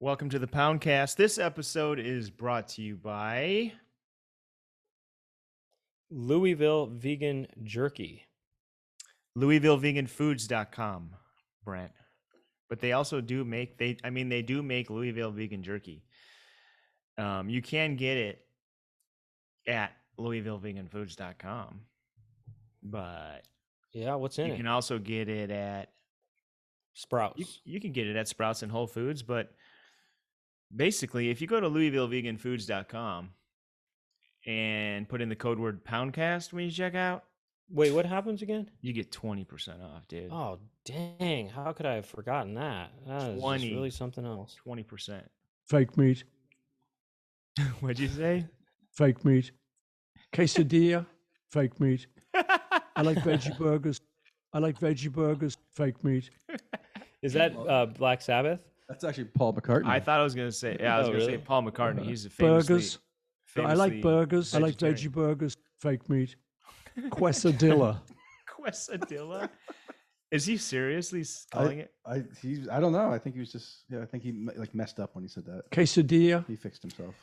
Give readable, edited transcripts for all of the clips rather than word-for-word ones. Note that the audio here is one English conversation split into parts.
Welcome to the Poundcast. This episode is brought to you by Louisville Vegan Jerky. LouisvilleVeganFoods.com, Brent. But they also do make they do make Louisville Vegan Jerky. You can get it at LouisvilleVeganFoods.com, but Yeah, what's in you it? can also get it at Sprouts. You can get it at Sprouts and Whole Foods, but basically, if you go to LouisvilleVeganFoods.com and put in the code word Poundcast when you check out, Wait, what happens again? you get 20% off, dude. Oh, dang. How could I have forgotten that? That is 20. just really something else. 20%. Fake meat. What'd you say? Fake meat. Quesadilla. Fake meat. I like veggie burgers. Fake meat. Is that Black Sabbath? That's actually Paul McCartney. I thought I was going to say, I was Oh, going to say really? Paul McCartney. He's a Burgers. I like famously burgers. I like vegetarian. veggie burgers. Fake meat. Quesadilla. Quesadilla? Is he seriously calling it? I don't know. I think he was just I think he messed up when he said that. Quesadilla. He fixed himself.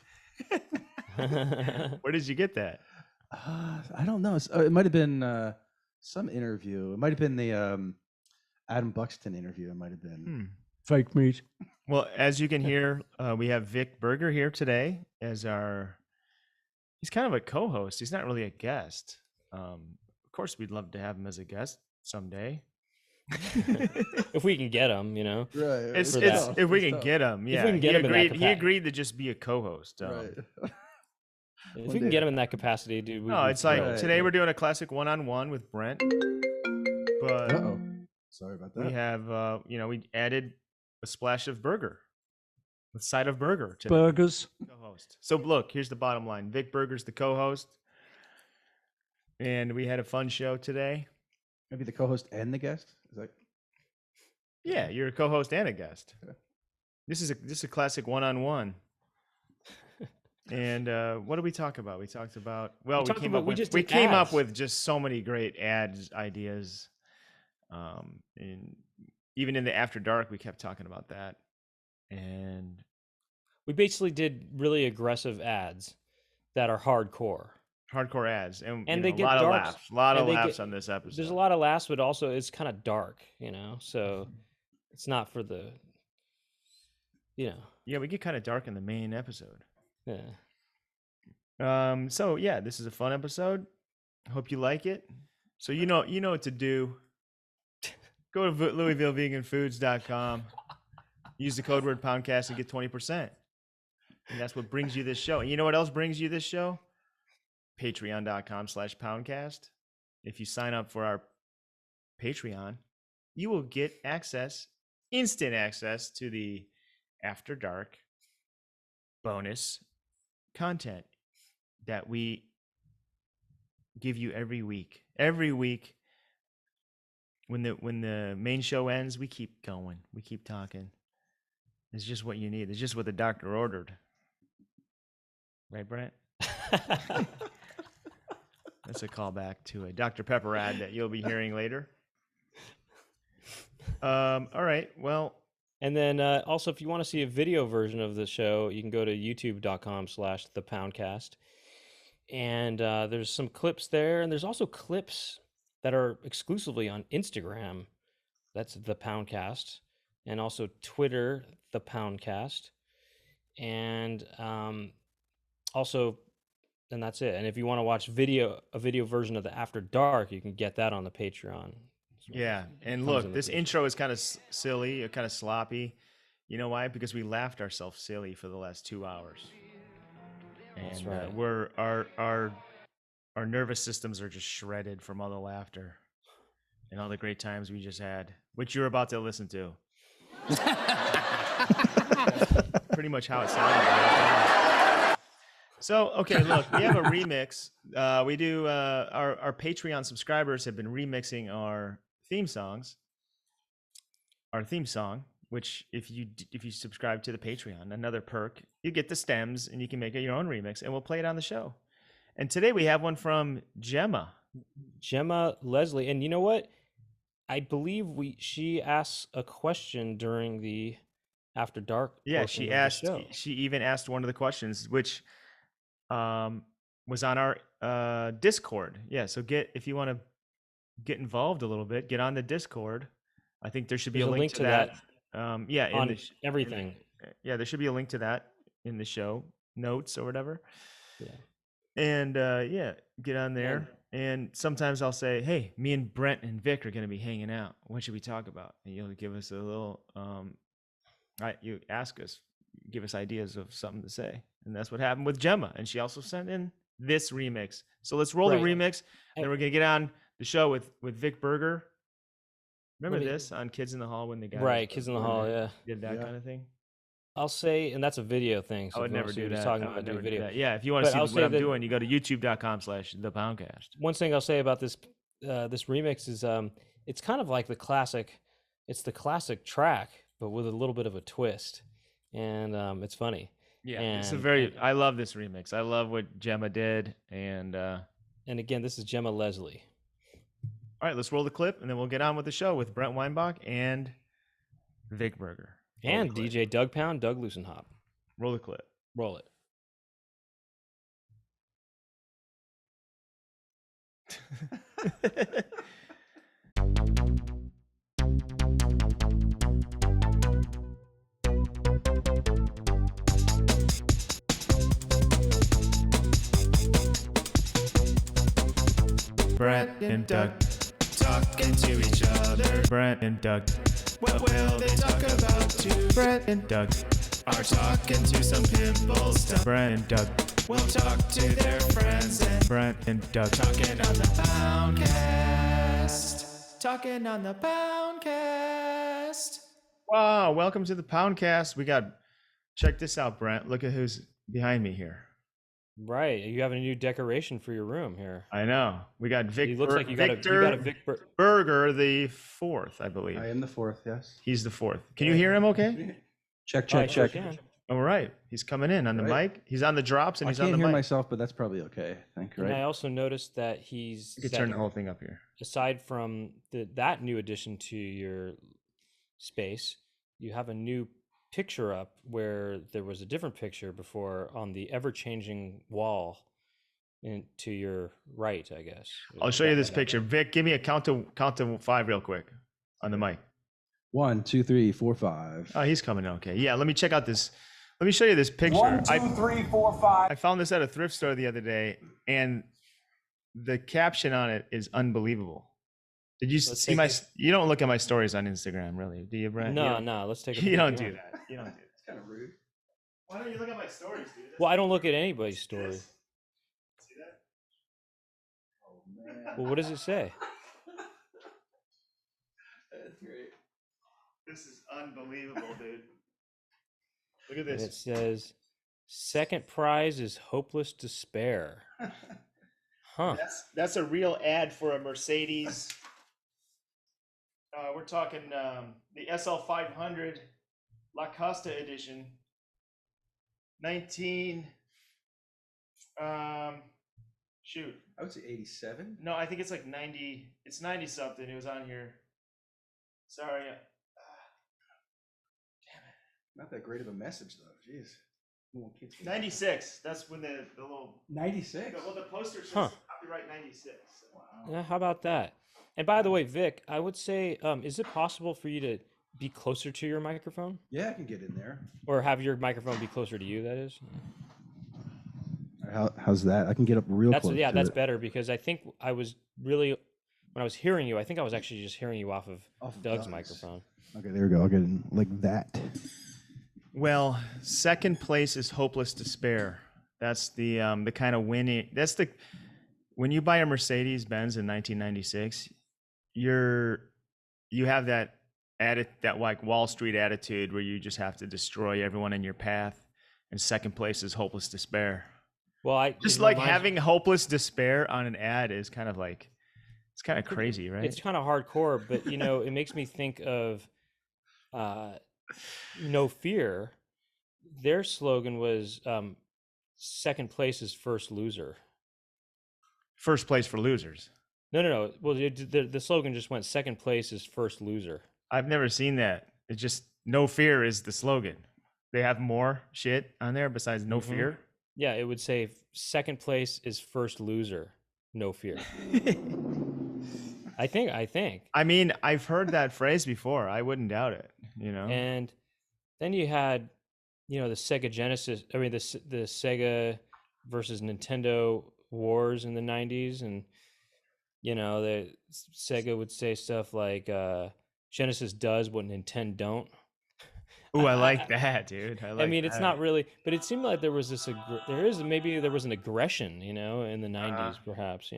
Where did you get that? I don't know. It might have been some interview. It might have been the Adam Buxton interview. It might have been. Fake meat. Well, as you can hear, we have Vic Berger here today as he's kind of a co-host. He's not really a guest. Of course, we'd love to have him as a guest someday. If we can get them, Right. It's tough. if we can get him. Yeah, we can get him in that he agreed to just be a co-host. Right. If we can get them in that capacity, dude. No, it's like Right. today we're doing a classic one-on-one with Brent, but Uh-oh. Sorry about that. we have we added a splash of burger, a side of burger to Burgers. the co-host. So look, here's the bottom line: Vic Berger's the co-host, and we had a fun show today. Maybe the co-host and the guest. Is that? Yeah, you're a co-host and a guest. This is a classic one-on-one. And what did we talk about? We talked about we came up with just so many great ads ideas. And even in the After Dark, we kept talking about that. And We basically did really aggressive ads that are hardcore. hardcore ads, and they get dark, a lot of and they laughs get- on this episode. There's a lot of laughs, but also it's kind of dark, so it's not for the, Yeah, we get kind of dark in the main episode. yeah. So yeah, this is a fun episode. Hope you like it. So you know what to do. Go to LouisvilleVeganFoods.com. Use the code word Poundcast and get 20%. And that's what brings you this show. And you know what else brings you this show? Patreon.com/Poundcast. If you sign up for our Patreon, you will get instant access to the After Dark bonus content that we give you every week. Every week, when the main show ends, we keep going. We keep talking. It's just what you need. It's just what the doctor ordered. Right, Brent? That's a callback to a Dr. Pepper ad that you'll be hearing later. All right. Well, And then also, if you want to see a video version of the show, you can go to youtube.com/thepoundcast. And there's some clips there. And there's also clips that are exclusively on Instagram. That's the Poundcast. And also Twitter, the Poundcast. And also, and that's it. And if you want to watch a video version of the After Dark, you can get that on the Patreon. yeah. And Comes look, in the this picture. intro is kind of silly, kind of sloppy. You know why? Because we laughed ourselves silly for the last 2 hours. That's And right. we're our nervous systems are just shredded from all the laughter and all the great times we just had, which you're about to listen to. Pretty much how it sounded. Right? So, okay, look, we have a remix. We do our Patreon subscribers have been remixing our theme songs. Our theme song, which if you subscribe to the Patreon, another perk, you get the stems and you can make your own remix, and we'll play it on the show. And today we have one from Gemma. Leslie. And you know what? I believe she asked a question during the After Dark. Yeah, portion she of the asked. show. She even asked one of the questions, which was on our Discord. Yeah, so if you want to get involved a little bit, get on the Discord. I think there should be There's a link to that. Yeah, in on the everything. yeah, there should be a link to that in the show notes or whatever. Yeah. And yeah, get on there. And sometimes I'll say, hey, me and Brent and Vic are going to be hanging out. What should we talk about? And you'll give us a little, you ask us, give us ideas of something to say. And that's what happened with Gemma. And she also sent in this remix. So let's roll the remix. And then we're going to get on the show with Vic Berger. Remember this on Kids in the Hall when the guy Kids in the Hall, yeah. did that kind of thing? I'll say, and that's a video thing. So I would never do that. Talking about doing video. Yeah, if you want to see what I'm doing, you go to youtube.com/thepoundcast. One thing I'll say about this this remix is it's kind of like the classic. It's the classic track, but with a little bit of a twist, and it's funny. Yeah, it's a very. I love this remix. I love what Gemma did, and again, this is Gemma Leslie. All right, let's roll the clip, and then we'll get on with the show with Brent Weinbach and Vic Berger. And DJ Doug Pound, Doug Loosenhop. Roll the clip. Roll it. Brent and Doug talking to each other. Brent and Doug. What will they talk about too? Brent and Doug are talking to some pimple stuff. Brent and Doug will talk to their friends. And Brent and Doug talking on the Poundcast. Talking on the Poundcast. Wow, welcome to the Poundcast. Check this out, Brent. Look at who's behind me here. Right, you have a new decoration for your room here. I know. We got Vic. It looks like you got a Vic Berger, the fourth, I believe. I am the fourth. Yes. He's the fourth. Can you hear him? Okay. Check. All right. He's coming in on the mic. He's on the drops and he's on the mic. I can't hear myself, but that's probably okay. I think. Right. And I also noticed that he's. You can turn the whole thing up here. Aside from that new addition to your space, you have a new picture up where there was a different picture before on the ever-changing wall to your right, I guess. I'll show you this picture. Vic, give me a count to 5 real quick on the mic. 1, 2, 3, 4, 5. Oh, he's coming. Okay. Yeah, let me check out this. Let me show you this picture. 1, 2, 3, 4, 5. I found this at a thrift store the other day, and the caption on it is unbelievable. Did you see my? You don't look at my stories on Instagram, really, do you, Brent? No. Let's take a. You don't do that. You don't do that. It's kind of rude. Why don't you look at my stories, dude? Well, I don't look at anybody's story. See that? Oh man. Well, what does it say? That's great. This is unbelievable, dude. Look at this. And it says, "Second prize is hopeless despair." Huh? That's a real ad for a Mercedes. We're talking the SL 500 La Costa edition. 19. Shoot. I would say 87. No, I think it's like 90. It's 90 something. It was on here. Sorry. Damn it. Not that great of a message though. Jeez. 96. That's when the little 96. Well, the poster says copyright 96. Wow. Yeah, how about that? And by the way, Vic, I would say, is it possible for you to be closer to your microphone? Yeah, I can get in there. Or have your microphone be closer to you, that is? How's that? I can get up real close. Yeah, that's better, because I think I was really, when I was hearing you, I think I was actually just hearing you off of Doug's microphone. Okay, there we go. I'll get in like that. Well, second place is hopeless despair. That's the kind of winning. When you buy a Mercedes-Benz in 1996, you have that like Wall Street attitude where you just have to destroy everyone in your path, and second place is hopeless despair. Well, having hopeless despair on an ad is kind of like, it's kind of crazy, right? It's kind of hardcore, but it makes me think of No Fear. Their slogan was second place is first loser. First place for losers. No. Well, the slogan just went second place is first loser. I've never seen that. It just No fear is the slogan. They have more shit on there besides no Mhm. fear. Yeah, it would say second place is first loser. No fear. I think. I mean, I've heard that phrase before. I wouldn't doubt it. You know. And then you had, the Sega Genesis. I mean, the Sega versus Nintendo wars in the '90s, and the Sega would say stuff like Genesis does what Nintendo don't. Ooh, I like that, dude. I like. I mean, it's that. not really, but it seemed like there was maybe there was an aggression, in the '90s, perhaps,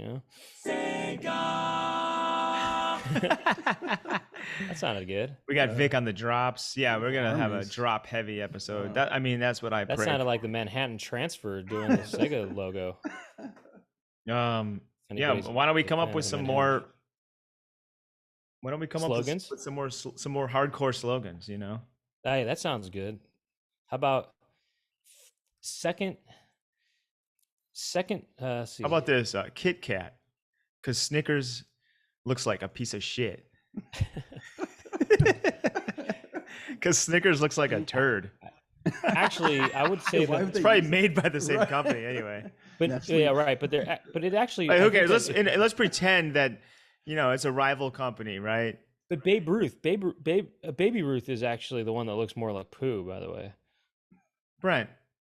That sounded good. We got Vic on the drops. Yeah, we're gonna have a Harmonies. drop heavy episode. That's what I. That pray sounded like the Manhattan Transfer doing the Sega logo. Yeah. Anybody's Why don't we a come up fan with of some Manhattan. more? Why don't we come Slogans? up with some more hardcore slogans? You know. Hey, that sounds good. How about second? Let's see. How about this Kit Kat? Because Snickers looks like a piece of shit. Because Snickers looks like a turd. Actually, I would say Why that, would It's they probably use- made by the same Right. company anyway. but Nestle. yeah, right. But it actually. Like, I okay, think that let's pretend that it's a rival company, right? But Babe Ruth is actually the one that looks more like poo, by the way. Brent,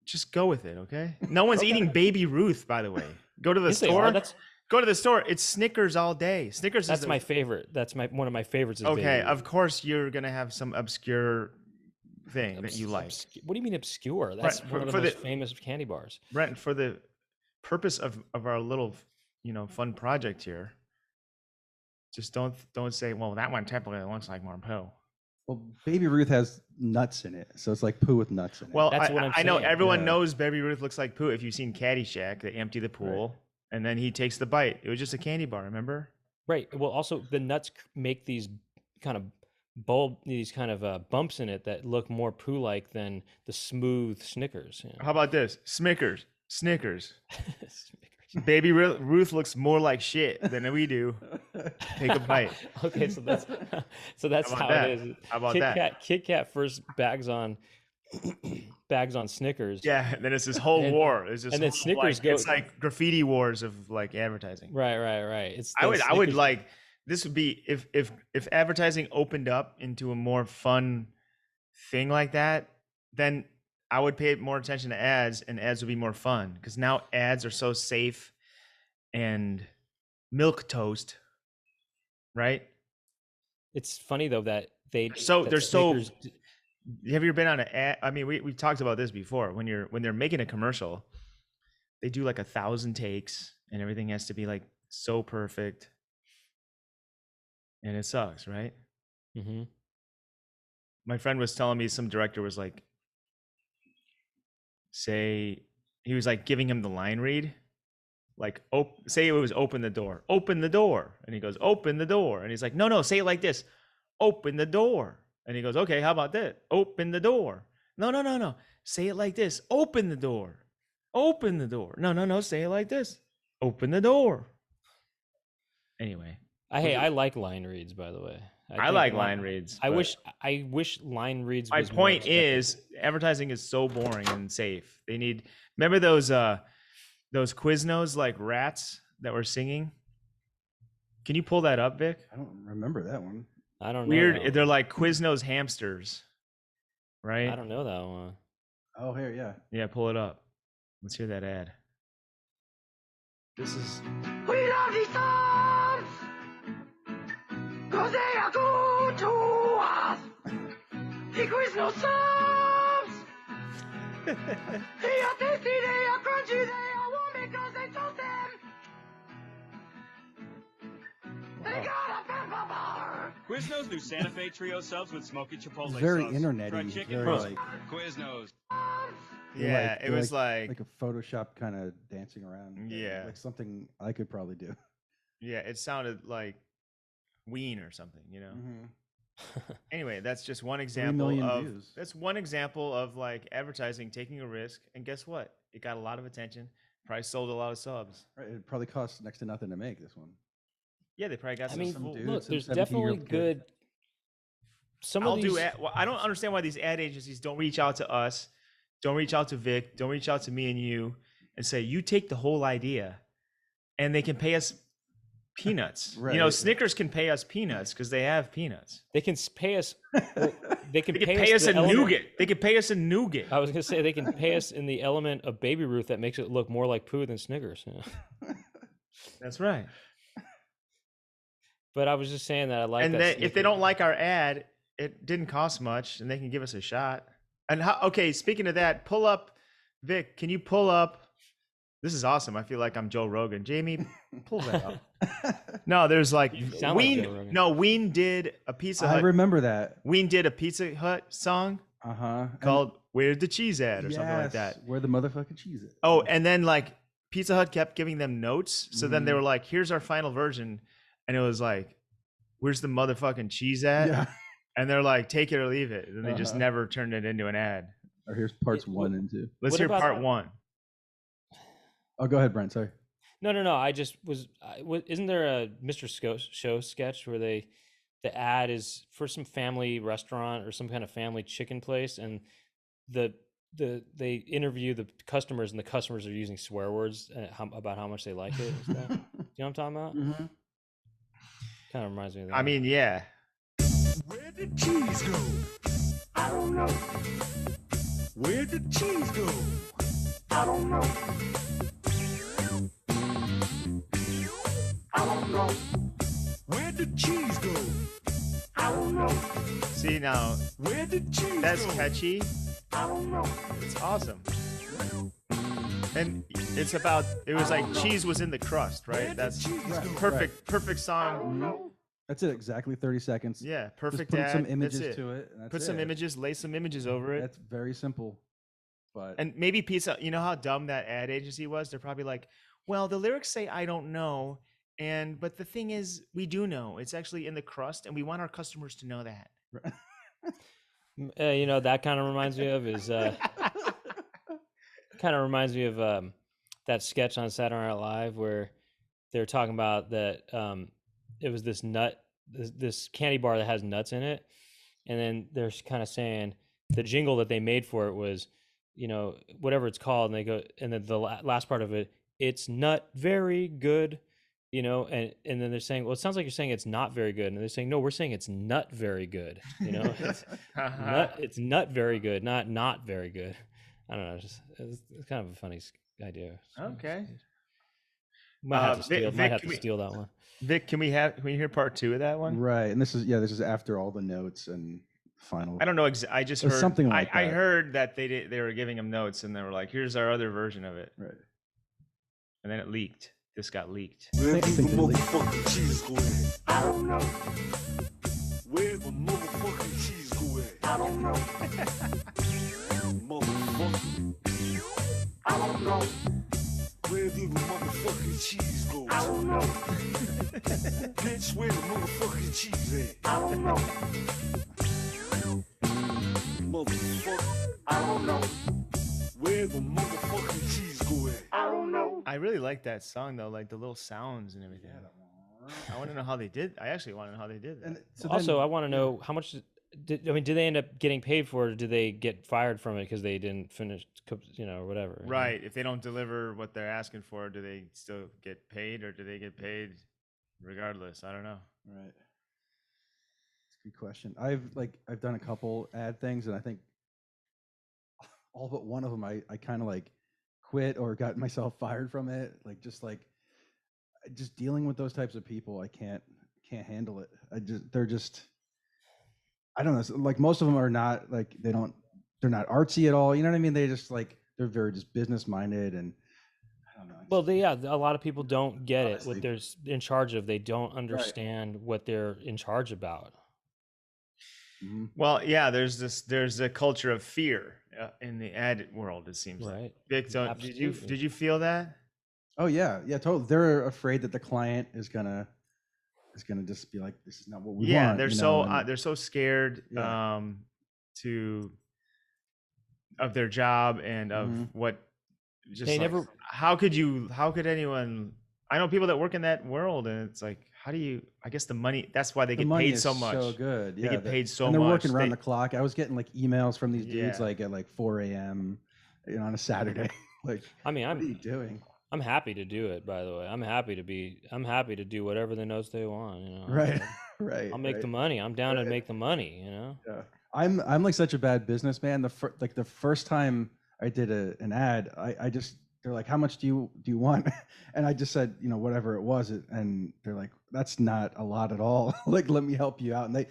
just go with it, okay? No one's eating Baby Ruth, by the way. Go to the Yes, they store. are. Go to the store. It's Snickers all day. Snickers. That's is my favorite. That's one of my favorites. Is Okay, Babe Ruth. of course you're gonna have some obscure thing that you like, What do you mean obscure? That's Right, one of the for most the- famous candy bars. Brent. For the purpose of our little fun project here, just don't say, well, that one typically looks like more poo. Well, Baby Ruth has nuts in it, so it's like poo with nuts in it. Well, That's what I'm I know saying. everyone Yeah. knows Baby Ruth looks like poo. If you've seen Caddyshack, they empty the pool and then he takes the bite. It was just a candy bar, remember? Right. Well, also the nuts make these kind of bumps in it that look more poo-like than the smooth Snickers. How about this? Snickers. Snickers. Baby Ruth looks more like shit than we do. Take a bite. Okay, so that's How how about that? it is. How about that? Kit Kat first bags on Snickers. Yeah, then it's this whole And- war. It's just and then whole, Snickers it's go- like graffiti wars of like advertising. Right. It's I the would Snickers- like this would be if advertising opened up into a more fun thing like that, then I would pay more attention to ads, and ads would be more fun because now ads are so safe and milk toast, right? It's funny though that they're Have you ever been on an ad? I mean, we've talked about this before. When they're making a commercial, they do like 1,000 takes, and everything has to be like so perfect, and it sucks, right? Mhm. My friend was telling me some director was like, he was like giving him the line read, like, say it was open the door, and he goes, open the door, and he's like, no, say it like this, open the door, and he goes, okay, how about that, open the door, no, say it like this, open the door, no, say it like this, open the door. Anyway, I like line reads, by the way. I think like line reads. I but wish line reads. my was more point accepted. is advertising is so boring and safe. They need, remember those Quiznos like rats that were singing? Can you pull that up, Vic? I don't remember that one. I don't know. Weird. that one. They're like Quiznos hamsters, right? I don't know that one. Oh, here, yeah. Yeah, pull it up. Let's hear that ad. This is We love these songs, 'cause they are good to us. The Quiznos subs. They are tasty, they are crunchy, they are warm because they toast them. They got a pepper bar. Quiznos new Santa Fe Trio subs with smoky chipotle It's very sauce. internet-y, Fried it's chicken, very, roast- like- Quiznos. yeah. They're It was like a Photoshop kind of dancing around. Yeah. Like something I could probably do. yeah. It sounded like Ween or something, you know. Anyway, that's just one 3 example million of views. that's one example of like advertising taking a risk, and guess what? It got a lot of attention. Probably sold a lot of subs. Right, it probably costs next to nothing to make this one. Yeah, they probably got I some. mean, full- dude, look, some there's 17-year-old definitely kid. good. some I'll of these. do ad, well, I don't understand why these ad agencies don't reach out to us, don't reach out to Vic, don't reach out to me and you and say, you take the whole idea and they can pay us peanuts. You know, Right. Snickers can pay us peanuts because they have peanuts. They can pay us. Well, they can They can pay us the a element- nougat. They can pay us a nougat. I was gonna say they can pay us in the element of Baby Ruth that makes it look more like poo than Snickers. That's right. But I was just saying that I like And that. if they Snicker. don't like our ad, it didn't cost much and they can give us a shot. And okay, speaking of that, pull up, Vic, can you pull up? This is awesome. I feel like I'm Joe Rogan. Jamie, pull that up. No, there's like sound like Ween. Joe Rogan. No, Ween did a Pizza I Hut. remember that. Ween did a Pizza Hut song called "Where's the Cheese At" or something like that. Where the motherfucking cheese is. Oh, and then like Pizza Hut kept giving them notes. So then they were like, "Here's our final version," and it was like, "Where's the motherfucking cheese at?" Yeah. And they're like, "Take it or leave it." And they just never turned it into an ad. Or here's parts 1 and 2. Let's What hear about- part 1. Oh, go ahead, Brent. Sorry. No. I just was. Isn't there a Mr. Show sketch where the ad is for some family restaurant or some kind of family chicken place, and they interview the customers, and the customers are using swear words about how much they like it and stuff. Do you know what I'm talking about? Mm-hmm. Kind of reminds me of that. I mean, yeah. Where did cheese go? I don't know. Where did cheese go? I don't know. I don't know. Where did cheese go? I don't know. See now, Where did cheese that's go? catchy. I don't know. It's awesome. And it's about, it was like cheese was in the crust, right? That's perfect song. That's it. Exactly 30 seconds. Yeah, Just perfect put ad. some That's images it. to it. And that's Put some it. images, lay some images over it. That's very simple. But And maybe Pizza, you know how dumb that ad agency was? They're probably like, well, the lyrics say I don't know, but the thing is, we do know. It's actually in the crust, and we want our customers to know that. you know, that kind of reminds me of is kind of reminds me of that sketch on Saturday Night Live where they're talking about that it was this this candy bar that has nuts in it, and then they're kind of saying the jingle that they made for it was, you know, whatever it's called, and they go, and then the last part of it, it's nut very good, you know, and then they're saying, well, it sounds like you're saying it's not very good, and they're saying, no, we're saying it's nut very good, you know, it's nut very good, not very good. I don't know, it's kind of a funny idea. Okay. Might have to Vic- steal, Vic, might have can to we- steal that one. Vic, can we hear part 2 of that one? right. And this is after all the notes and final. I don't know. I just It's heard something like I that. heard that they were giving him notes, and they were like, "Here's our other version of it," Right. and then it leaked. This got leaked. Where I did think the they leaked. motherfucking cheese go at? I don't know. Where the motherfucking cheese go at? I don't know. Motherfucker. I don't know. Where did the motherfucking cheese go? I don't know. Bitch, where the motherfucking cheese at? I don't know. Motherfucker. I don't know. Where the motherfucking cheese go at? I don't know. I really like that song though, like the little sounds and everything. I want to know how they did. I actually want to know how they did that. And so Also, then- I want to know how much. Did they end up getting paid for it, or did they get fired from it because they didn't finish, you know, or whatever? you know? Right. If they don't deliver what they're asking for, do they still get paid, or do they get paid regardless? I don't know. Right. That's a good question. I've done a couple ad things, and I think all but one of them I kind of like quit or got myself fired from it. Just dealing with those types of people, I can't handle it. They're just, I don't know. Like most of them are not like they're not artsy at all. You know what I mean? They just they're very just business minded, and I don't know. Well, a lot of people don't get it. Honestly. What they're in charge of, they don't understand what they're in charge about. Mhm. Well, yeah. There's a culture of fear in the ad world. It seems like. Right. Vic, Absolutely. did you feel that? Oh yeah, totally. They're afraid that the client is gonna just be like, this is not what we want. Yeah, they're so scared Yeah. of their job and of Mhm. what just They like, never- how could anyone, I know people that work in that world, and it's like, how do you? I guess the money. That's why they The get money paid is so much. so good. They Yeah, get paid so and they're much. working around They- the clock. I was getting like emails from these dudes Yeah. like at like 4 a.m. On a Saturday. Like, I mean, what are you doing? I'm happy to do it. By the way, I'm happy to do whatever the notes they want. You know, Right, right. I'll make right. the money. I'm down to Right. make the money. You know. Yeah. I'm like such a bad businessman. The first time I did an ad, I just they're like, how much do you want? And I just said, whatever it was, and they're like, that's not a lot at all. Like, let me help you out. And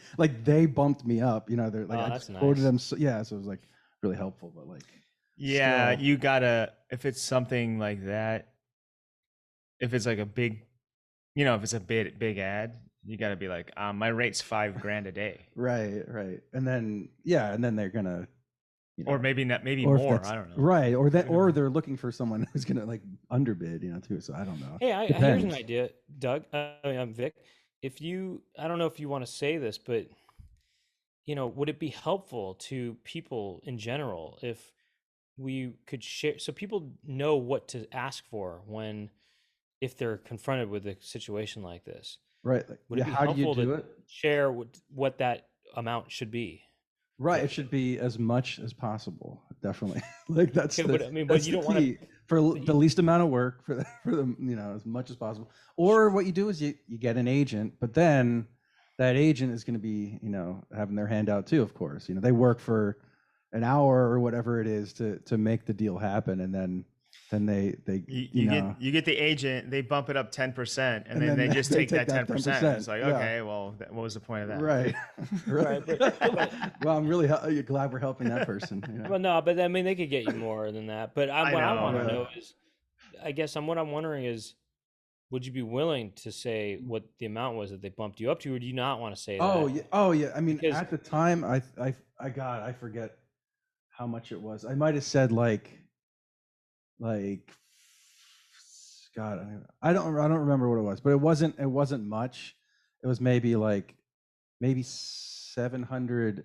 they bumped me up. They're like, Oh, I that's just quoted nice. them. So it was like really helpful. But like, Yeah, still- you gotta, if it's something like that, if it's like a big, if it's a big ad, you gotta be like, my rate's $5,000 a day, right. And then they're gonna, or maybe not, maybe or if more. that's- I don't know. Right, or they're looking for someone who's gonna like underbid, too. So I don't know. Hey, here's an Depends. idea, Doug. I'm Vic. I don't know if you want to say this, but would it be helpful to people in general if we could share so people know what to ask for if they're confronted with a situation like this? Right. Like, Would it be how do you helpful do to it? share what that amount should be? Right. It should be as much as possible. Definitely. Like that's Okay, the, but I mean, but that's you the don't wanna- key. For the least amount of work for the as much as possible. Or what you do is you get an agent, but then that agent is going to be, having their hand out too, of course. They work for an hour or whatever it is to make the deal happen, and then they You get the agent, they bump it up 10%, and then they just they take that 10%. 10%. It's like, Yeah. okay, well, what was the point of that? Right. Right, but- Well, I'm really glad we're helping that person. Well, no, but I mean, they could get you more than that. But I what I know, want to yeah. know is, I guess what I'm wondering is, would you be willing to say what the amount was that they bumped you up to, or do you not want to say that? Oh yeah. I mean, Because- at the time, I forget how much it was. I might have said like, God, I don't remember what it was, but it wasn't much. It was maybe 700.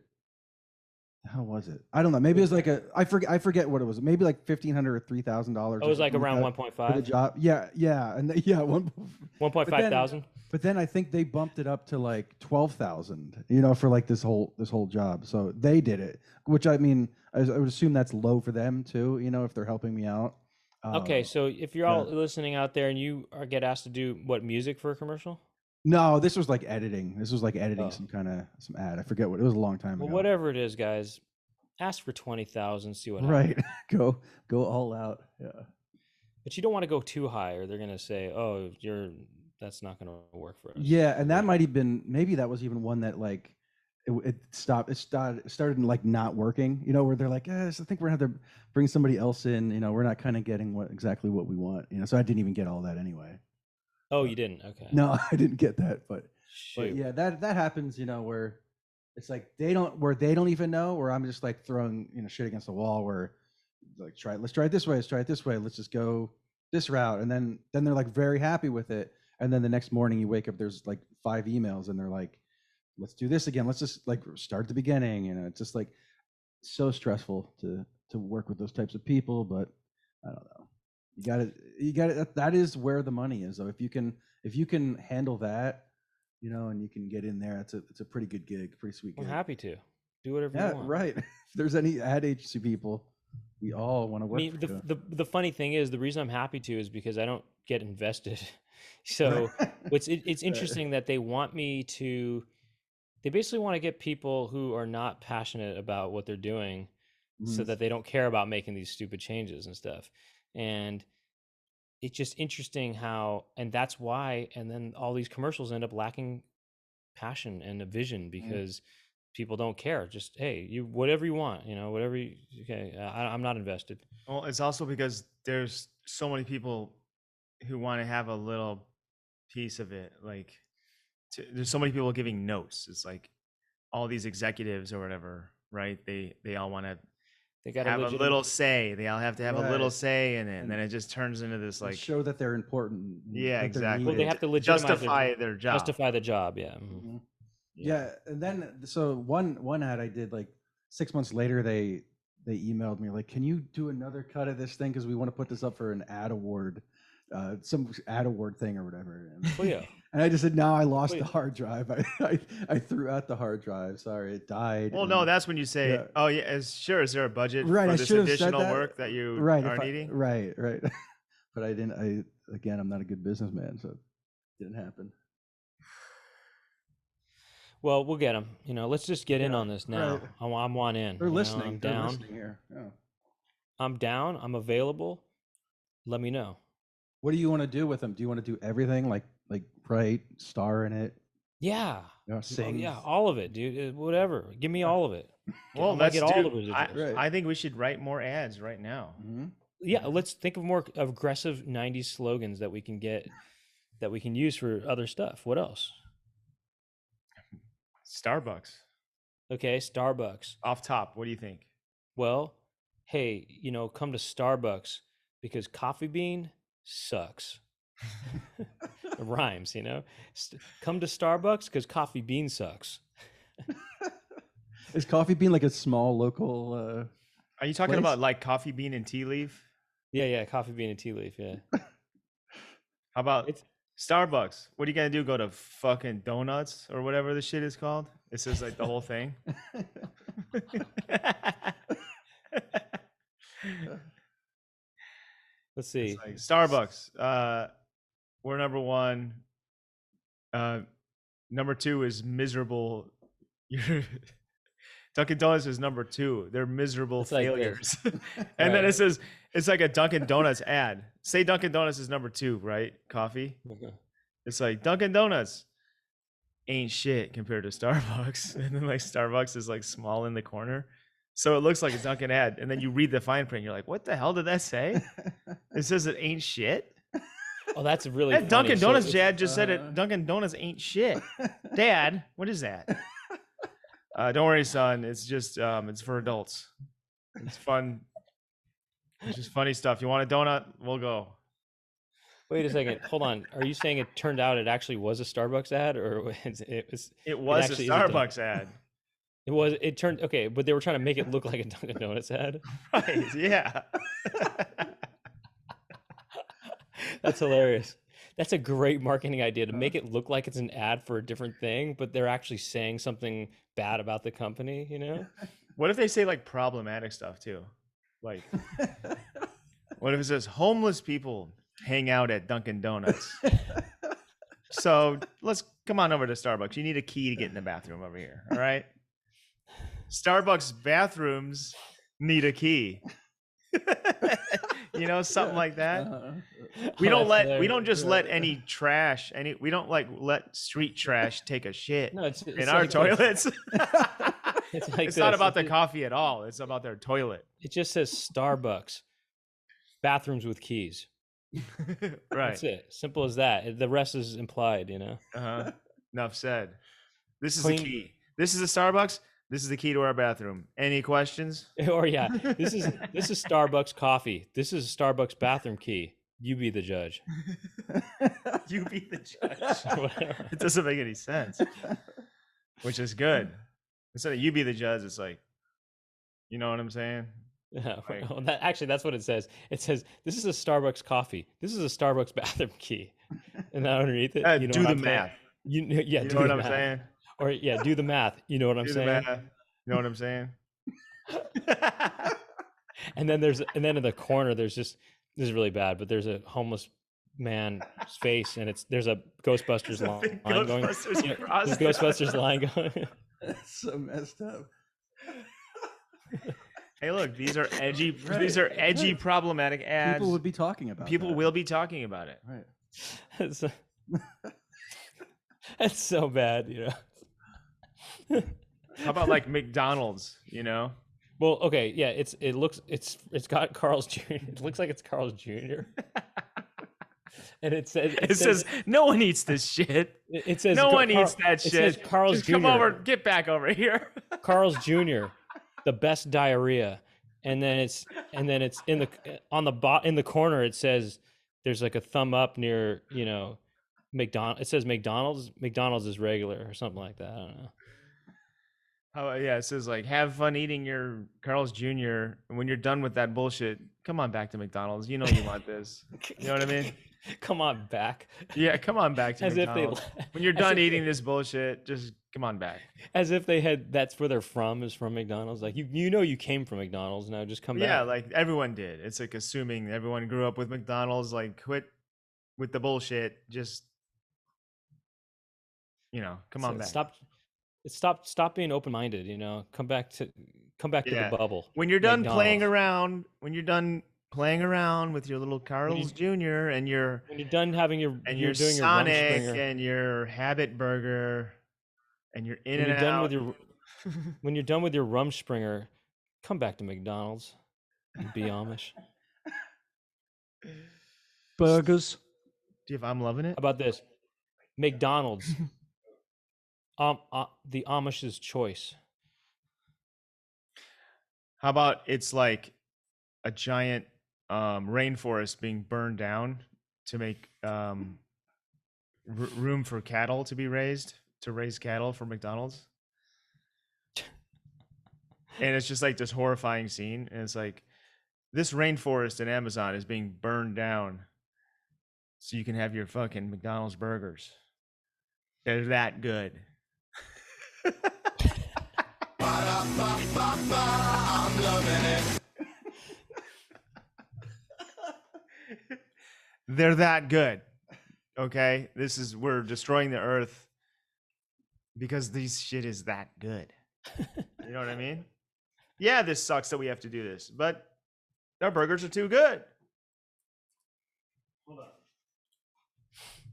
How was it? I don't know. Maybe it was like I forget what it was. Maybe like $1,500 or $3,000. It was like around for the 1.5, job. Yeah, and 1.5 but then- thousand. But then I think they bumped it up to like 12,000, for like this whole job. So they did it, which I mean, I would assume that's low for them too, if they're helping me out. Okay, so if you're all yeah. listening out there and you get asked to do music for a commercial, No, this was like editing. This was like editing Oh. some ad. I forget what it was. A long time well, ago. whatever it is, guys, ask for 20,000, see what Right. happens. Go all out. Yeah. But you don't want to go too high, or they're gonna say, "Oh, that's not gonna work for us." Yeah, and that might have been, maybe that was even one that like it stopped. It started like not working. Where they're like, I think we're gonna have to bring somebody else in. We're not kind of getting exactly what we want. So I didn't even get all that anyway. Oh, you didn't? Okay. No, I didn't get that. But Shoot. yeah, that happens. Where it's like they don't even know. Where I'm just like throwing shit against the wall. Where like let's try it this way. Let's try it this way. Let's just go this route. And then they're like very happy with it. And then the next morning you wake up, there's like 5 emails, and they're like, let's do this again. Let's just like start at the beginning. It's just like so stressful to work with those types of people. But I don't know. You got it. That is where the money is, though. If you can handle that, and you can get in there, it's a pretty good gig, pretty sweet I'm gig. happy to do whatever Yeah, you want. right. If there's any ad agency people, we all want to I work. mean, for you. the funny thing is, the reason I'm happy to is because I don't get invested. So it's interesting that they want me to. They basically want to get people who are not passionate about what they're doing, so Mhm. that they don't care about making these stupid changes and stuff. And it's just interesting how, and that's why, and then all these commercials end up lacking passion and a vision because people don't care. Just, hey, you whatever you want, whatever. Okay, I'm not invested. Well, it's also because there's so many people who want to have a little piece of it. Like, there's so many people giving notes. It's like all these executives or whatever, right? They all want to They got have a legitimate- little say. They all have to have a little Right. say in it, and And then it just turns into this Like like show that they're important. Yeah, that they're exactly. Well, they needed. have to legitimize justify their job. justify the job. Yeah. Mhm. Mhm. Yeah, and then so one ad I did like 6 months later, they emailed me like, can you do another cut of this thing because we want to put this up for an ad award, some ad award thing or whatever. And Well, yeah. And I just said, no, I lost Wait. the hard drive. I threw out the hard drive. Sorry, it died. Well, no, and- that's when you say, Yeah. "Oh yeah, is there a budget Right, for I this should have said additional that. work that you right, are if I- needing?" right. But I didn't. I'm not a good businessman, so it didn't happen. Well, we'll get them. Let's just get in Yeah, on this now. right. I'm one in. They're listening. I'm They're down. listening here. Yeah. I'm down. I'm available. Let me know. What do you want to do with them? Do you want to do everything, like write, star in it, Yeah. sing? Yeah, all of it, dude. Whatever. Give me all of it. Well, I'm gonna let's get all the do. residuals. I think we should write more ads right now. Mhm. Yeah, let's think of more aggressive 90s slogans that we can get, that we can use for other stuff. What else? Starbucks Okay, Starbucks. off top. What do you think? Well, hey, come to Starbucks because coffee bean sucks. It rhymes, Come to Starbucks because coffee bean sucks. Is Coffee Bean like a small local? Are you talking Place? about like coffee bean and tea leaf? Yeah, coffee bean and tea leaf. Yeah. How about It's- Starbucks? What are you gonna do? Go to fucking donuts or whatever the shit is called? It says like the whole thing. Let's see. It's like Starbucks. We're number one. Number two is miserable. Dunkin' Donuts is number two. They're miserable It's like failures. And then Right. it says it's like a Dunkin' Donuts ad. Say Dunkin' Donuts is number two, right? Coffee. Okay. It's like Dunkin' Donuts ain't shit compared to Starbucks. And then like Starbucks is like small in the corner. So it looks like a Dunkin' ad. And then you read the fine print. You're like, what the hell did that say? It says it ain't shit. Oh, that's really That funny. Dunkin' So Donuts it's- Dad just said it. Dunkin' Donuts ain't shit. Dad, what is that? Don't worry, son. It's just it's for adults. It's fun. It's just funny stuff. You want a donut? We'll go. Wait a second. Hold on. Are you saying it turned out it actually was a Starbucks ad, or it was? It was a actually is a Dun- Starbucks ad. It was. It turned okay, but they were trying to make it look like a Dunkin' Donuts ad. Right? Yeah. That's hilarious. That's a great marketing idea to make it look like it's an ad for a different thing, but they're actually saying something bad about the company. What if they say like problematic stuff too? Like, what if it says homeless people hang out at Dunkin' Donuts? So let's come on over to Starbucks. You need a key to get in the bathroom over here. All right. Starbucks bathrooms need a key. Something like that. We don't let any trash, we don't like let street trash take a shit No, it's in our like this. toilets. It's like It's not this. about the coffee at all. It's about their toilet. It just says Starbucks bathrooms with keys. Right. That's it. Simple as that. The rest is implied. Uh-huh. Enough said. This is Clean- the key. This is a Starbucks. This is the key to our bathroom. Any questions? Or yeah, this is Starbucks coffee. This is a Starbucks bathroom key. You be the judge. You be the judge. Whatever. It doesn't make any sense. Which is good. Instead of you be the judge, it's like, you know what I'm saying? Yeah. Right. Well, that's what it says. It says this is a Starbucks coffee. This is a Starbucks bathroom key. And then underneath it, you know do what the I'm saying? math. Yeah, You do know what the I'm math. saying? Or yeah, do the math. You know what I'm Do the saying? math. You know what I'm saying? And then in the corner, there's just, this is really bad, but there's a homeless man's face, and there's a Ghostbusters There's a line big going. Ghostbusters Yeah, cross. there's Ghostbusters line going. That's so messed up. Hey, look, these are edgy. These are edgy, problematic ads. People would be talking about. People that. will be talking about it. Right. It's, that's so bad, How about like McDonald's? Well, okay, yeah, it's got Carl's Jr. It looks like it's Carl's Jr. And it says no one eats this shit. it says No Gar- one eats that it shit. says Carl's Just Jr. come over, get back over here. Carl's Jr. the best diarrhea, and then it's in the corner. It says there's like a thumb up near McDonald's. It says McDonald's. McDonald's is regular or something like that. I don't know. Oh yeah, it says like have fun eating your Carl's Jr. And when you're done with that bullshit, come on back to McDonald's. You know you want this. You know what I mean? Come on back. Yeah, come on back to As if they McDonald's. When you're as done if eating they- this bullshit, just come on back. As if they had. That's where they're from. Is from McDonald's. Like you know you came from McDonald's. Now just come Yeah, back. like everyone did. It's like assuming everyone grew up with McDonald's. Like, quit with the bullshit. Just, come on back. Stop being open minded. Come back to Yeah. the bubble. When you're done playing McDonald's. around with your little Carl's Jr. and your When you're done having your and you're your doing Sonic your Rumspringa, and your Habit Burger and your In when you're and done Out. with your when you're done with your Rumspringa, come back to McDonald's and be Amish. Burgers. Do you have I'm loving it? How about this? McDonald's. The Amish's choice. How about it's like a giant rainforest being burned down to make room for cattle to be raised, to raise cattle for McDonald's? And it's just like this horrifying scene. And it's like, this rainforest in Amazon is being burned down so you can have your fucking McDonald's burgers. They're that good. I'm loving it. They're that good. Okay? We're destroying the earth because this shit is that good. You know what I mean? Yeah, this sucks that we have to do this, but our burgers are too good. Hold on.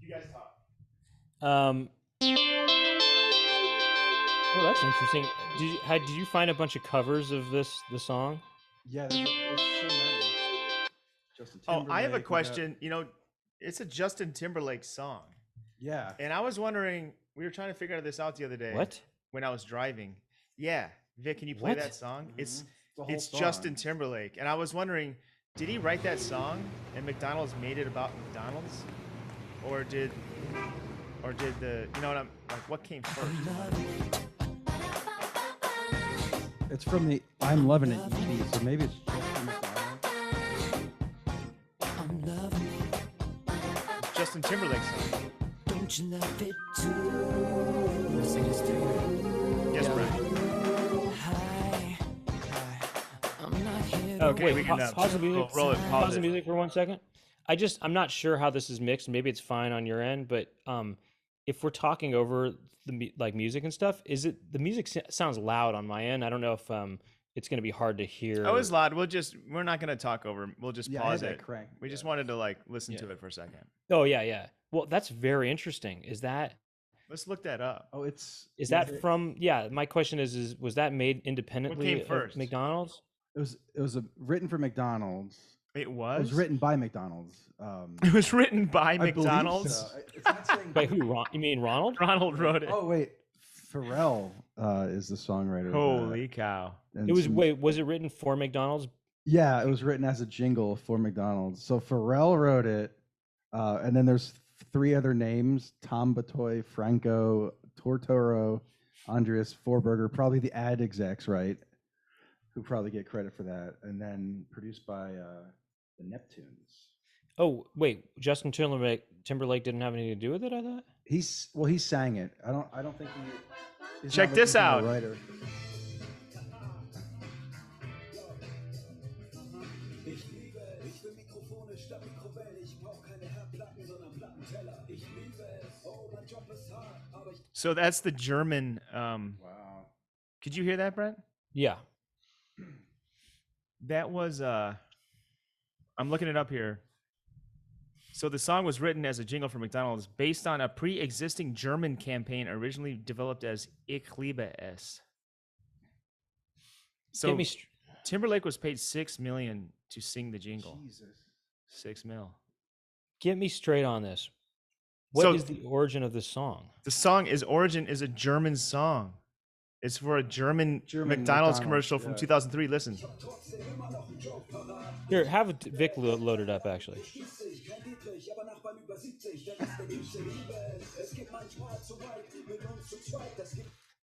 You guys talk. Oh, that's interesting. Did you find a bunch of covers of the song? Yeah, there's so many. Justin Oh, I have a Timberlake, we got- question. It's a Justin Timberlake song. Yeah. And I was wondering, we were trying to figure this out the other day. What? When I was driving. Yeah. Vic, can you play What? that song? It's the whole Justin song. Timberlake. And I was wondering, did he write that song and McDonald's made it about McDonald's? Or did the, what came first? It's from the I'm Loving It EP, so maybe it's Justin McDonald. It's Justin Timberlake's song. Don't you love it too? Sing it to you. Yes, Brent. Hi. I'm not here. Okay, Wait, we can pause the music. roll it. Pause Pause the it. music for 1 second. I'm not sure how this is mixed. Maybe it's fine on your end, but if we're talking over the music and stuff, the music sounds loud on my end? I don't know if it's going to be hard to hear. Oh, it's loud. We're not going to talk over. We'll just Yeah, I had pause that it. cranked, We just yeah. wanted to listen to it for a second. Oh yeah. Well, that's very interesting. Is that Let's look that up. Oh, it's is that from? Yeah, my question is was that made independently of first? McDonald's? it was written for McDonald's. It It was? was written by McDonald's. It was written by I believe McDonald's. so. It's not saying By who? You mean Ronald? Ronald wrote it. Oh wait, Pharrell is the songwriter. of that. Holy cow. And It was some- was it written for McDonald's? Yeah, it was written as a jingle for McDonald's. So Pharrell wrote it, and then there's 3 other names: Tom Batoy, Franco, Tortoro, Andreas Forberger, probably the ad execs, right? Who probably get credit for that, and then produced by the Neptunes. Oh wait, Justin Timberlake didn't have anything to do with it. I thought. He sang it. I don't think he's Check not this like a out. Writer. So that's the German. Wow. Could you hear that, Brent? Yeah. That was. I'm looking it up here. So the song was written as a jingle for McDonald's based on a pre-existing German campaign originally developed as Ich liebe es. So Get me str- Timberlake was paid $6 million to sing the jingle. Jesus. $6 million. Get me straight on this. What is So- the origin of this song? The song origin is a German song. It's for a German McDonald's commercial from yeah. 2003. Listen. Here, have Vic loaded up. Actually,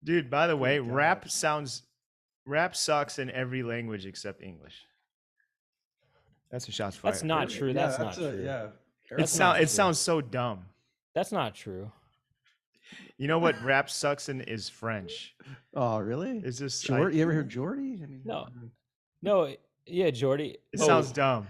Dude, by the way, rap sucks in every language except English. That's a shots fired. that's not true. That's not a- true. Yeah. It sounds so dumb. That's not true. You know what rap sucks in is French. Oh, really? It's just Jordy. You ever heard Jordy? I mean, No, yeah, Jordy. it sounds dumb.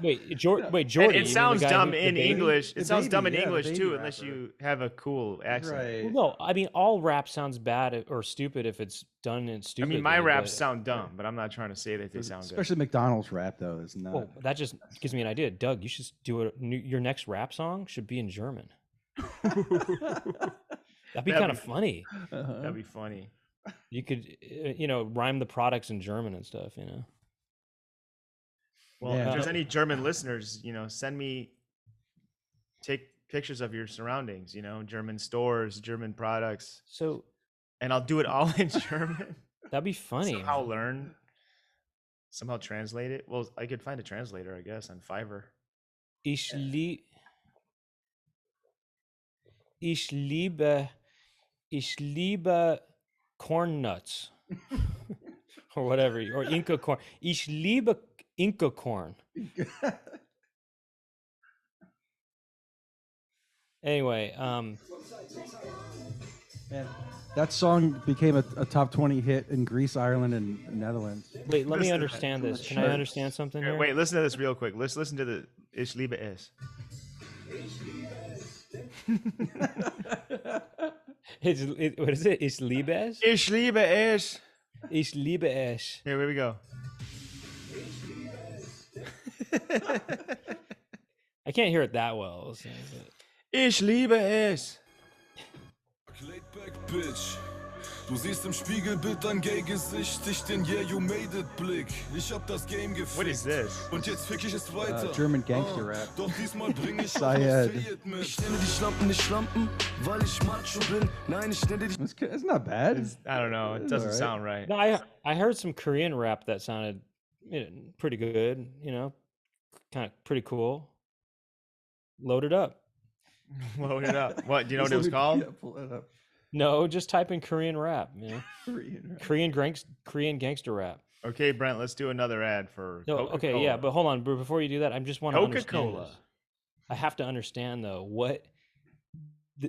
Wait, Jordy. And you mean it the sounds guy dumb the in baby? English. The It sounds dumb in baby, yeah, the English baby too, unless rapper. you have a cool accent. Right. No, I mean all rap sounds bad or stupid if it's done in I stupid. mean, my raps sound dumb, but I'm not trying to say that they sound good. Especially McDonald's rap though is not. Well, that just gives me an idea. Doug, you should do your next rap song should be in German. That'd be kind of funny. That'd be funny. You could, rhyme the products in German and stuff. Well, Yeah. if there's any German listeners, take pictures of your surroundings, German stores, German products, So and I'll do it all in German. that'd be funny. Somehow translate it. Well, I could find a translator, I guess, on Fiverr. Ich liebe corn nuts. Or whatever, or Inca corn. Ich liebe Inca corn. Anyway, Man, that song became a top 20 hit in Greece, Ireland, and Netherlands. wait, let me Listen, understand this. Can I sure. understand something Here, here? wait, listen to this real quick. Let's listen to the Ich liebe es. What is it? Ich liebe es? Ich liebe es. Ich liebe es. Here we go. I can't hear it that well. So- Ich liebe es. Laidback, Bitch. Du siehst im Spiegelbild dein Gay-Gesicht, ich den Yeah, you made it Blick. Ich hab das Game gefickt. What is this? Und jetzt fick ich es weiter. German gangster rap. Doch diesmal bring ich Syed. mit. Ich nenne die Schlampen nicht Schlampen, weil ich Macho bin. Nein, ich nenne die It's not bad. I don't know. It It's doesn't alright. sound right. No, I heard some Korean rap that sounded pretty good. Kind of pretty cool. Load it up. Load it up. What? Do you know what it was called? Yeah, pull it up. No, just type in Korean rap. Korean rap. Korean gangster rap. Okay, Brent, let's do another ad for No, Coca-Cola. okay, yeah, but hold on. Before you do that, I just want to understand Coca-Cola. this. I have to understand though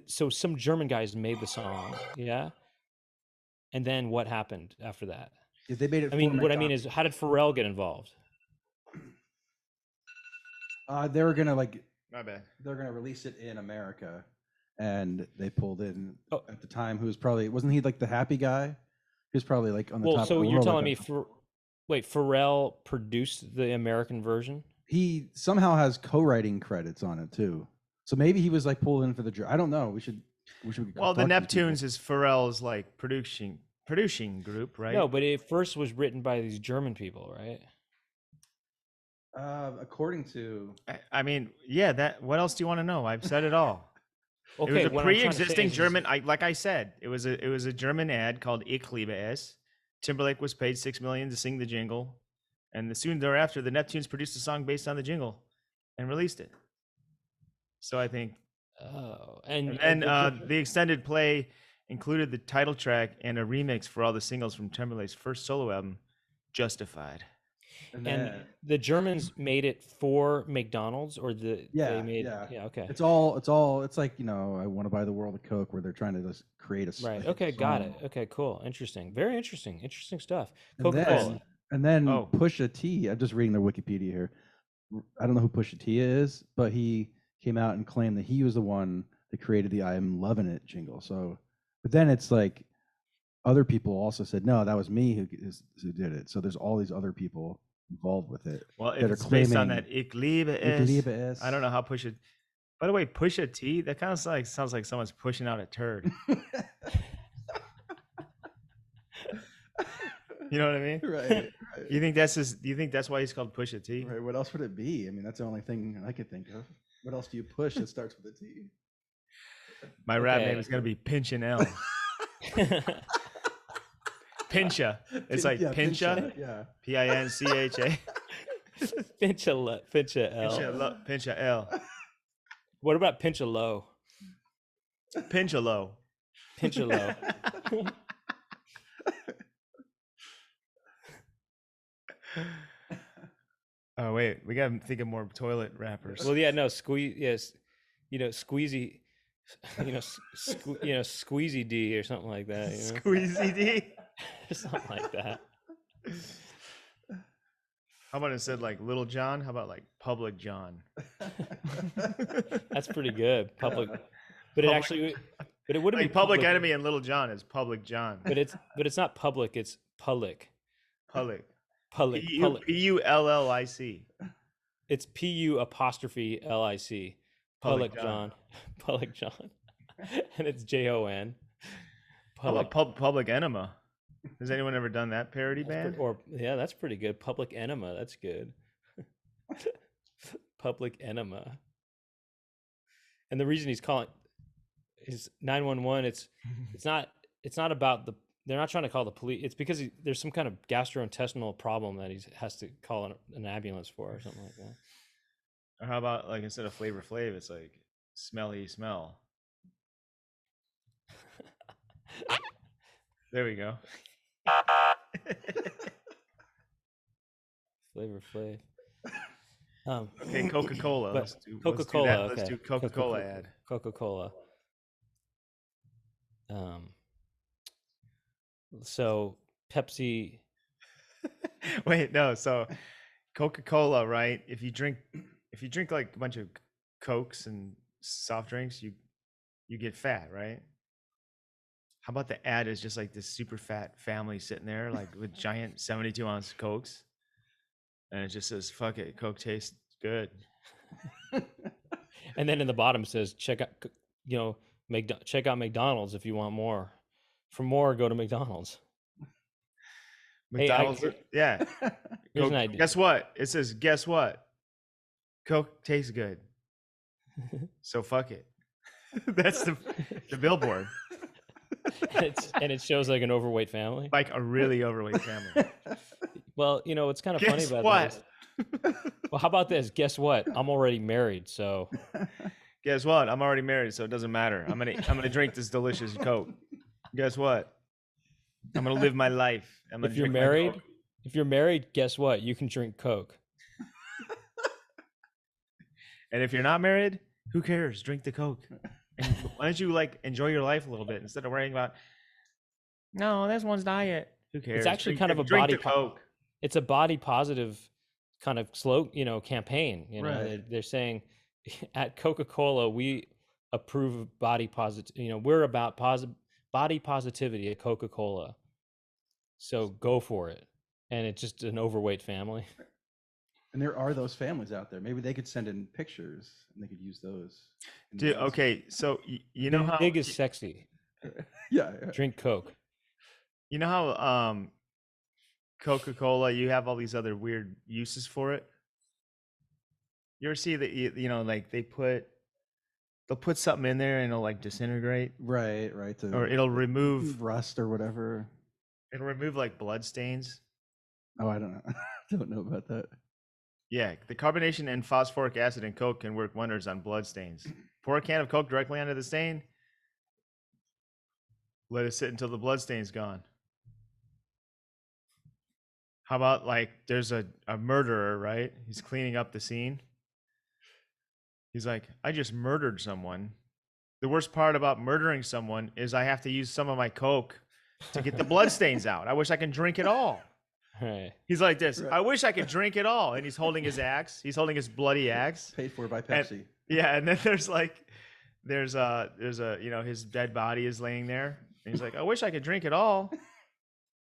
so some German guys made the song, yeah, and then what happened after that? Yeah, they made it. I mean, for what I mean McDonald's. is, how did Pharrell get involved? They were gonna My bad. they're gonna release it in America, and they pulled in Oh. at the time. Who was probably wasn't he like the happy guy? He was probably like on the Well, top. so of the you're world at telling that me, time. Pharrell produced the American version? He somehow has co-writing credits on it too. So maybe he was like pulled in for the. I don't know. We should. Well, the talk to these Neptunes is Pharrell's like producing group, right? No, but it first was written by these German people, right? people. According to I mean, yeah. That. What else do you want to know? I've said it all. Okay, it was a what I'm trying to say pre-existing is- German. Like I said, it was a German ad called Ich liebe es. Timberlake was paid $6 million to sing the jingle, and soon thereafter, the Neptunes produced a song based on the jingle and released it. So I think, Oh, and the- the extended play included the title track and a remix for all the singles from Timberlake's first solo album, Justified. and then- the Germans made it for McDonald's, or they made yeah. okay. It's like I want to buy the world of Coke, where they're trying to just create a Right. like, Okay. Got it. song. Okay. Cool. Interesting. Very interesting. Interesting stuff. And Coca-Cola. then Oh. Pusha T. I'm just reading their Wikipedia here. I don't know who Pusha T is, but he came out and claimed that he was the one that created the "I'm Loving It" jingle. So, but then it's like other people also said, no, that was me who did it. So there's all these other people involved with it. Well, that are it's based on claiming that Ich liebe Ich es. liebe es. I don't know how Pusha. By the way, Pusha T. That kind of sounds like someone's pushing out a turd. You know what I mean? Right. You think that's you think that's why he's called Pusha T? Right. What else would it be? I mean, that's the only thing I could think of. What else do you push that starts with a T? My rap Okay. name is gonna be Pinchin' L. Pincha. It's like Yeah, Pincha. Yeah. Pincha. Pincha L. Pincha L. What about Pincha Low? Pincha Low. Pincha Low. Oh wait, we gotta think of more toilet wrappers. Well, yeah, no, squeeze. Yes, squeezy. Squeezy D or something like that. Squeezy D. Something like that. How about instead like Little John? How about like Public John? That's pretty good. Public, but it actually, but it wouldn't Like be Public Enemy and Little John is Public John. But it's not public. It's public. Public. Public. P-U-L-L-I-C. It's P-U-apostrophe-L-I-C. Public John. Public John. And it's J-O-N. How about Public Enema? Has anyone ever done that parody band? Yeah, that's pretty good. Public Enema. That's good. Public Enema. And the reason he's calling is 911. It's not about they're not trying to call the police. It's because there's some kind of gastrointestinal problem that he has to call an ambulance for or something like that. Or how about like instead of Flavor Flav, it's like Smelly Smell. There we go. Flavor Flav. Okay, Coca-Cola. But Let's do Coca-Cola. that. Okay. Let's do Coca-Cola ad. Coca-Cola. So Pepsi. Wait, no. So Coca-Cola, right? If you drink like a bunch of Cokes and soft drinks, you get fat, right? How about the ad is just like this super fat family sitting there, like with giant 72-ounce Cokes, and it just says, "Fuck it, Coke tastes good." And then in the bottom it says, check out McDonald's if you want more. For more, go to McDonald's. McDonald's, yeah. Here's an idea. Guess what? It says, "Guess what? Coke tastes good." So fuck it. That's the billboard. and it shows like an overweight family. Like a really overweight family. Well, what's kind of funny Guess about what? this. Well, how about this? Guess what? I'm already married, so Guess what? I'm already married, so it doesn't matter. I'm gonna drink this delicious Coke. Guess what? I'm gonna live my life. if you're married, guess what? You can drink Coke. And if you're not married, who cares? Drink the Coke. And why don't you like enjoy your life a little bit instead of worrying about, no, this one's diet. Who cares? It's actually kind of a drink body the Coke. It's a body positive kind of campaign. Right. They're saying at Coca-Cola we approve of body positive. We're about body positivity at Coca-Cola. So go for it. And it's just an overweight family. And there are those families out there. Maybe they could send in pictures and they could use those. Dude, okay, so you know how big is sexy. Yeah. Drink Coke. You know how Coca-Cola, you have all these other weird uses for it. You ever see that like they'll put something in there and it'll like disintegrate, Right. or it'll remove rust or whatever. It'll remove like blood stains. Oh, I don't know. Don't know about that. Yeah, the carbonation and phosphoric acid in Coke can work wonders on blood stains. Pour a can of Coke directly onto the stain. Let it sit until the blood stain's gone. How about like there's a murderer, right? He's cleaning up the scene. He's like, I just murdered someone. The worst part about murdering someone is I have to use some of my Coke to get the blood stains out. I wish I could drink it all. Right. He's like this. Right. I wish I could drink it all. And he's holding his axe. He's holding his bloody axe. Paid for by Pepsi. Yeah, and then there's his dead body is laying there. And he's like, I wish I could drink it all,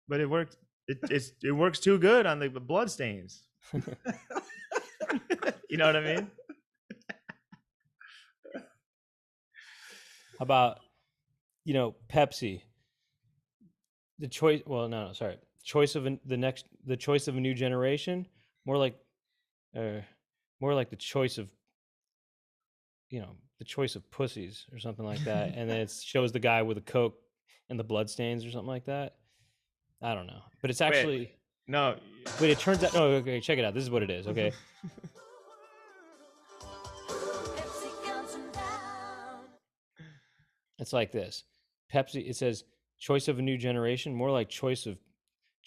but it worked. It works too good on the blood stains. You know what I mean? How about, Pepsi? The choice. Well, no, sorry. Choice of the choice of a new generation. More like the choice of, the choice of pussies or something like that. And then it shows the guy with a Coke and the blood stains or something like that. I don't know, but it's actually no. Wait, it turns out. Oh, okay. Check it out. This is what it is. Okay. It's like this. Pepsi. It says choice of a new generation. More like choice of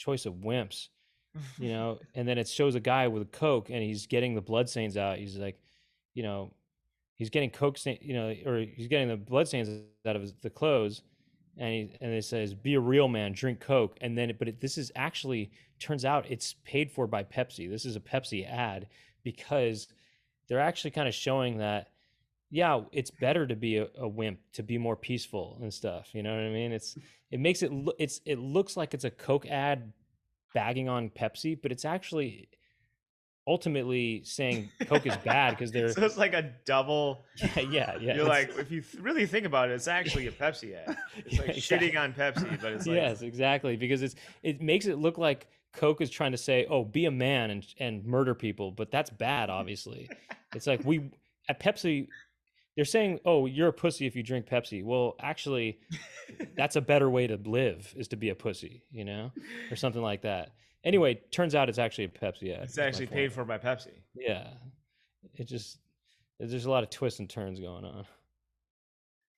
wimps. you know, and then it shows a guy with a Coke and he's getting the blood stains out. He's like, you know, he's getting Coke stain, you know, or he's getting the blood stains out of the clothes, and it says, "Be a real man, drink Coke." And then, this is actually, turns out it's paid for by Pepsi. This is a Pepsi ad, because they're actually kind of showing that, yeah, it's better to be a wimp, to be more peaceful and stuff. You know what I mean? It makes it it looks like it's a Coke ad bagging on Pepsi, but it's actually ultimately saying Coke is bad because they're So it's like a double. yeah. You're like, if you really think about it, it's actually a Pepsi ad. It's like shitting on Pepsi, but it's like, yes, exactly, because it makes it look like Coke is trying to say, oh, be a man and murder people, but that's bad. Obviously, it's like we at Pepsi. They're saying, "Oh, you're a pussy if you drink Pepsi." Well, actually, that's a better way to live, is to be a pussy, you know, or something like that. Anyway, turns out it's actually a Pepsi ad. it's actually paid for by Pepsi. Yeah, there's a lot of twists and turns going on.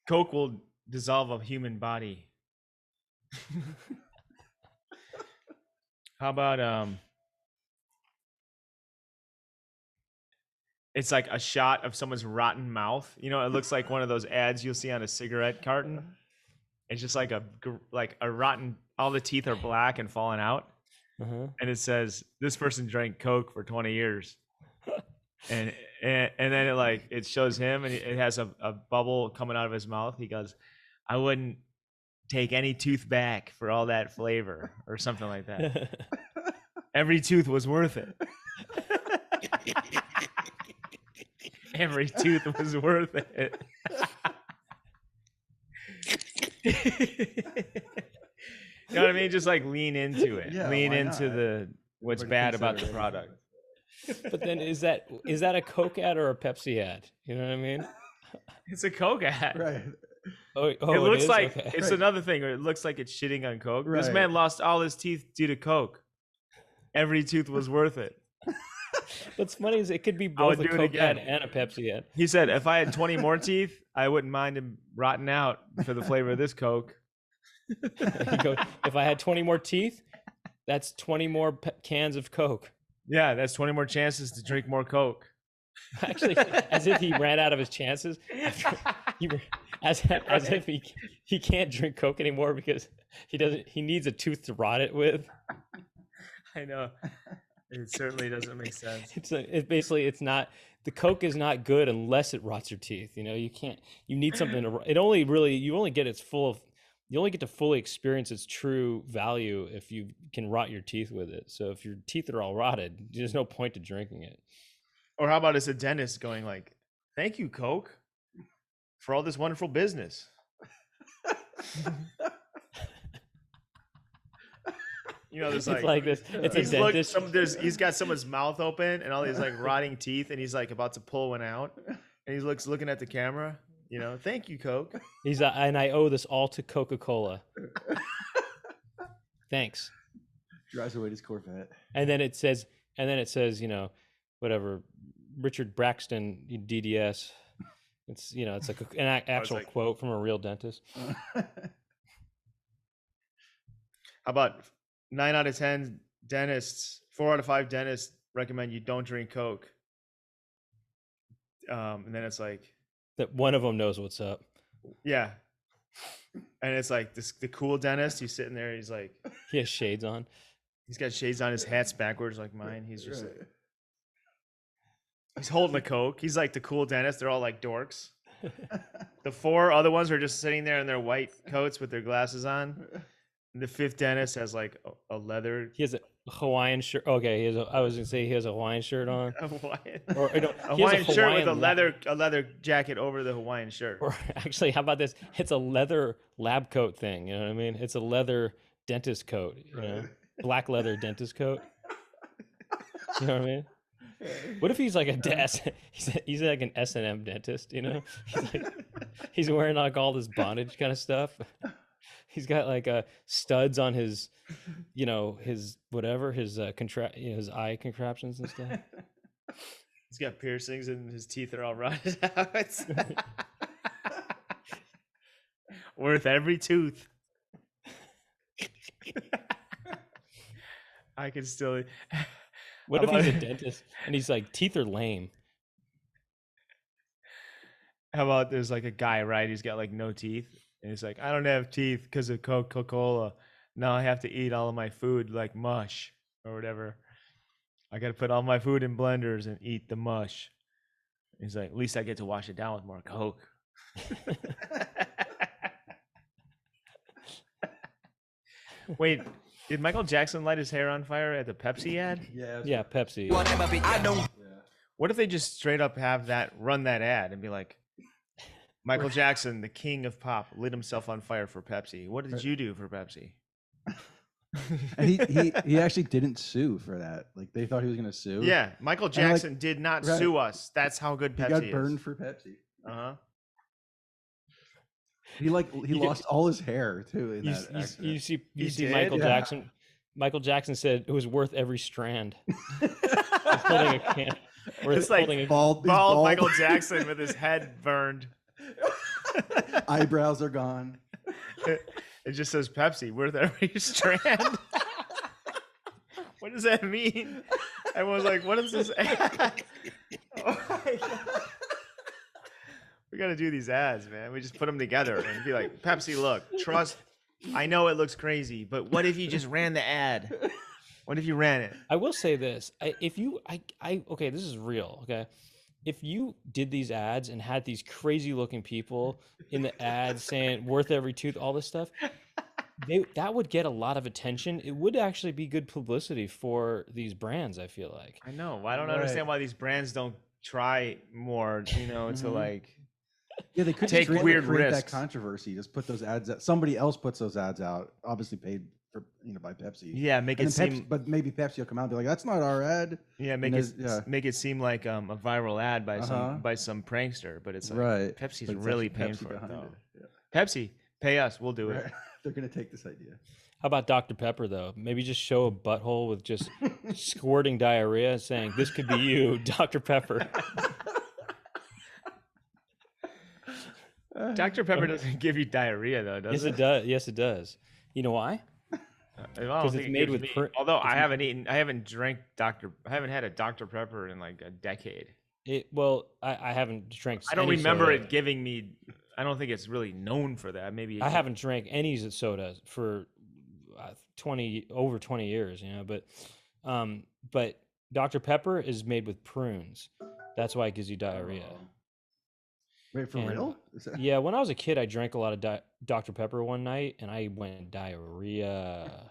Coke will dissolve a human body. How about it's like a shot of someone's rotten mouth. You know, it looks like one of those ads you'll see on a cigarette carton. It's just like a rotten, all the teeth are black and falling out. And it says, "This person drank Coke for 20 years." and then it shows him, and it has a bubble coming out of his mouth. He goes, "I wouldn't take any tooth back for all that flavor," or something like that. Every tooth was worth it. Every tooth was worth it. You know what I mean? Just like lean into it. Yeah, lean why into not? what's Everybody bad about the consider it. product. But then is that a Coke ad or a Pepsi ad? You know what I mean? It's a Coke ad. Right. Oh, It looks is? like Okay. it's another thing. Or it looks like it's shitting on Coke. This Right. man lost all his teeth due to Coke. Every tooth was worth it. What's funny is it could be I would both a do it Coke ad again. and a Pepsi ad. He said, "If I had 20 more teeth, I wouldn't mind him rotting out for the flavor of this Coke." He goes, if I had 20 more teeth, that's 20 more cans of Coke. Yeah, that's 20 more chances to drink more Coke. Actually, as if he ran out of his chances. As if he can't drink Coke anymore because he needs a tooth to rot it with. I know. It certainly doesn't make sense. It's not, the Coke is not good unless it rots your teeth. You know, you need something to, you only get to fully experience its true value if you can rot your teeth with it. So if your teeth are all rotted, there's no point to drinking it. Or how about it's a dentist going like, "Thank you, Coke, for all this wonderful business." You know, there's It's like this. It's a dentist. He's got someone's mouth open and all these like rotting teeth, and he's like about to pull one out, and he looking at the camera. You know, "Thank you, Coke." And I owe this all to Coca-Cola. Thanks. Drives away his Corvette. And then it says, you know, whatever, Richard Braxton, DDS. It's, you know, it's like an actual quote from a real dentist. How about 9 out of 10 dentists, 4 out of 5 dentists recommend you don't drink Coke. And then it's like, That one of them knows what's up. yeah. And it's like the cool dentist, he's sitting there, he's like, He has shades on. he's got shades on, his hat's backwards like mine. He's just like, he's holding a Coke. He's like the cool dentist. They're all like dorks. The 4 other ones are just sitting there in their white coats with their glasses on. And the 5th dentist has like a leather. He has a Hawaiian shirt. Okay, I was gonna say he has a Hawaiian shirt on. A Hawaiian, Or, no, a he has Hawaiian shirt with a lab- leather jacket over the Hawaiian shirt. Or actually, how about this? It's a leather lab coat thing. You know what I mean? It's a leather dentist coat. You know, black leather dentist coat. You know what I mean? What if he's like he's like an S&M dentist? You know, he's wearing like all this bondage kind of stuff. He's got like studs on his, you know, his whatever, his his eye contraptions and stuff. He's got piercings and his teeth are all rotted out. Worth every tooth. I could still. What How if he's a about- dentist and he's like, teeth are lame? How about there's like a guy, right? He's got like no teeth, and he's like, I don't have teeth because of Coca-Cola. Now I have to eat all of my food like mush or whatever. I got to put all my food in blenders and eat the mush. He's like, at least I get to wash it down with more Coke. Wait, did Michael Jackson light his hair on fire at the Pepsi ad? Yeah. Yeah, Pepsi. What if they just straight up run that ad and be like, Michael Jackson, the king of pop, lit himself on fire for Pepsi. What did you do for Pepsi? And he actually didn't sue for that. Like they thought he was gonna sue. Yeah, Michael And, like, Jackson did not right. sue us. That's how good He Pepsi got is. burned for Pepsi. Uh-huh. He lost all his hair too in You, that you, accident. you see, He see did? Michael Yeah. Jackson. Michael Jackson said it was worth every strand. He's holding a can. It's like holding a, bald Michael Jackson with his head burned. eyebrows are gone. It just says Pepsi, worth every strand. What does that mean? Everyone's like, what is this ad? Oh my God. We got to do these ads, man. We just put them together and be like, Pepsi, look, trust. I know it looks crazy, but what if you just ran the ad? What if you ran it? I will say this: okay, this is real. Okay, if you did these ads and had these crazy looking people in the ads saying "worth every tooth," all this stuff, that would get a lot of attention. It would actually be good publicity for these brands. I feel like. I know. I don't Right. understand why these brands don't try more, to like. Yeah, they could Take just weird create risks. that controversy. Just put those ads out. Somebody else puts those ads out, obviously paid for by Pepsi. Yeah, make And it then seem. but maybe Pepsi will come out and be like, "That's not our ad." Yeah, make and it there's- yeah. make it seem like a viral ad by Uh-huh. some prankster, but it's like Right. Pepsi's But it's really actually paying Pepsi for it behind though. it. Pepsi, pay us, we'll do Yeah. it. Right. They're gonna take this idea. How about Dr. Pepper though? Maybe just show a butthole with just squirting diarrhea, saying "This could be you, Dr. Pepper." Dr. Pepper doesn't give you diarrhea though, does Yes, it? it does. Yes, it does. You know why? I don't 'Cause think it's it made gives with me- pr- although it's I haven't had a Dr. Pepper in like a decade. I haven't drank. I don't any remember soda. it giving me. I don't think it's really known for that. Maybe I haven't drank any soda for over 20 years, but Dr. Pepper is made with prunes. That's why it gives you diarrhea. Wait, for And- real? Is that- Yeah, when I was a kid, I drank a lot of Dr. Pepper one night, and I went diarrhea.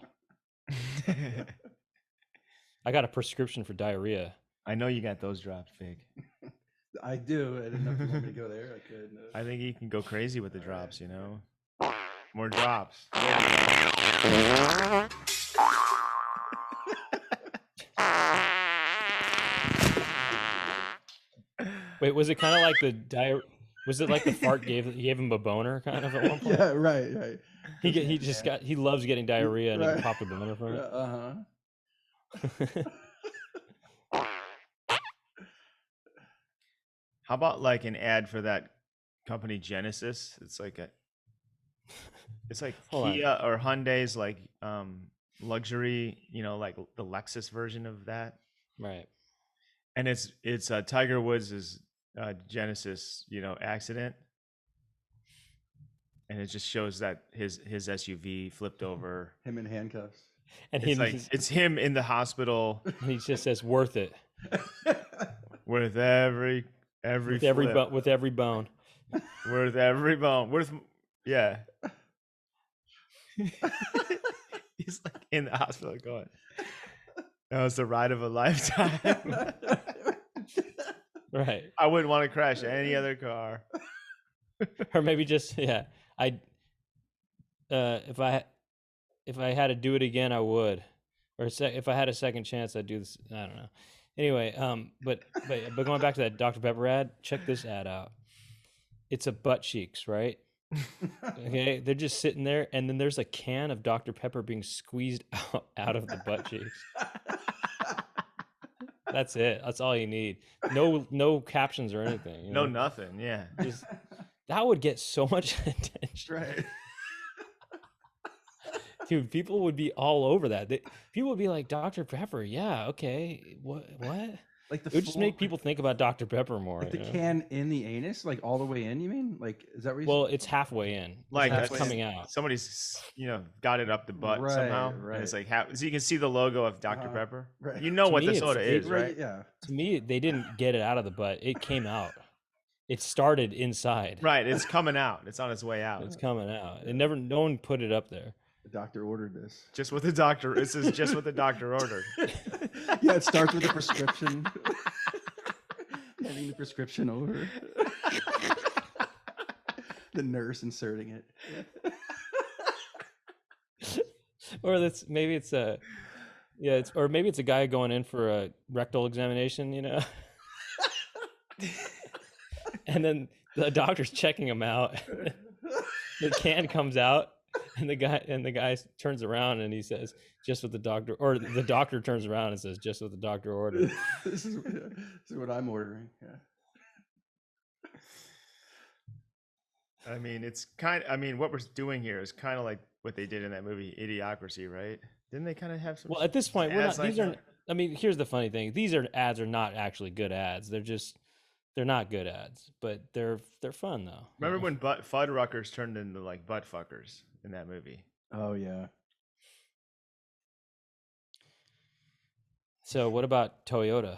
I got a prescription for diarrhea. I know you got those drops, Vic. I do. I didn't know if you want me to go there. I could. No. I think you can go crazy with the drops. More drops. Wait, was it kind of like the Was it like the fart gave him a boner kind of at one point? Yeah, right. He loves getting diarrhea and he Right. popped a boner from it. How about like an ad for that company Genesis? It's like Hold on. Kia or Hyundai's like luxury, like the Lexus version of that. Right. And it's Tiger Woods' Genesis, accident. And it just shows that his SUV flipped over. Him in handcuffs. And It's him in the hospital he just says worth it. with every With flip, every bone. worth every bone, yeah. He's like in the hospital going, that was the ride of a lifetime. Right. I wouldn't want to crash any other car. Or maybe just if I had to do it again, I would. Or if I had a second chance, I'd do this. I don't know. Anyway, but going back to that Dr. Pepper ad, check this ad out. It's a butt cheeks, right? Okay, they're just sitting there, and then there's a can of Dr. Pepper being squeezed out of the butt cheeks. That's it. That's all you need. No captions or anything. No, nothing. Yeah. That would get so much attention. Right. Dude, people would be all over that. People would be like, Dr. Pepper, yeah, okay. What? Like the It would just make people think about Dr. Pepper more. like the you know? can in the anus, like all the way in. You mean like is that what you Well, it's halfway in. Like It's that's coming out. somebody's got it up the butt Right, somehow, right. and it's like so you can see the logo of Dr. Pepper. right. You know To what me, the it's- soda it- is, right? Yeah. To me, they didn't get it out of the butt. It came out. It started inside. Right, it's coming out. It's on its way out. It's coming out. No one put it up there. The doctor ordered this. Just what the doctor. This is just what the doctor ordered. Yeah, it starts with a prescription. Handing the prescription over. The nurse inserting it. Or maybe it's a guy going in for a rectal examination, and then the doctor's checking him out. The can comes out, and the guy turns around and he says, "Just what the doctor," or the doctor turns around and says, "Just what the doctor ordered." This is what I'm ordering. Yeah. I mean, what we're doing here is kind of like what they did in that movie Idiocracy, right? Didn't they kind of have some? Well, at this point, we're not. ads like These are. that? I mean, here's the funny thing: ads are not actually good ads. They're not good ads, but they're fun though. Remember when Fuddruckers turned into like butt fuckers in that movie? Oh yeah. So what about Toyota?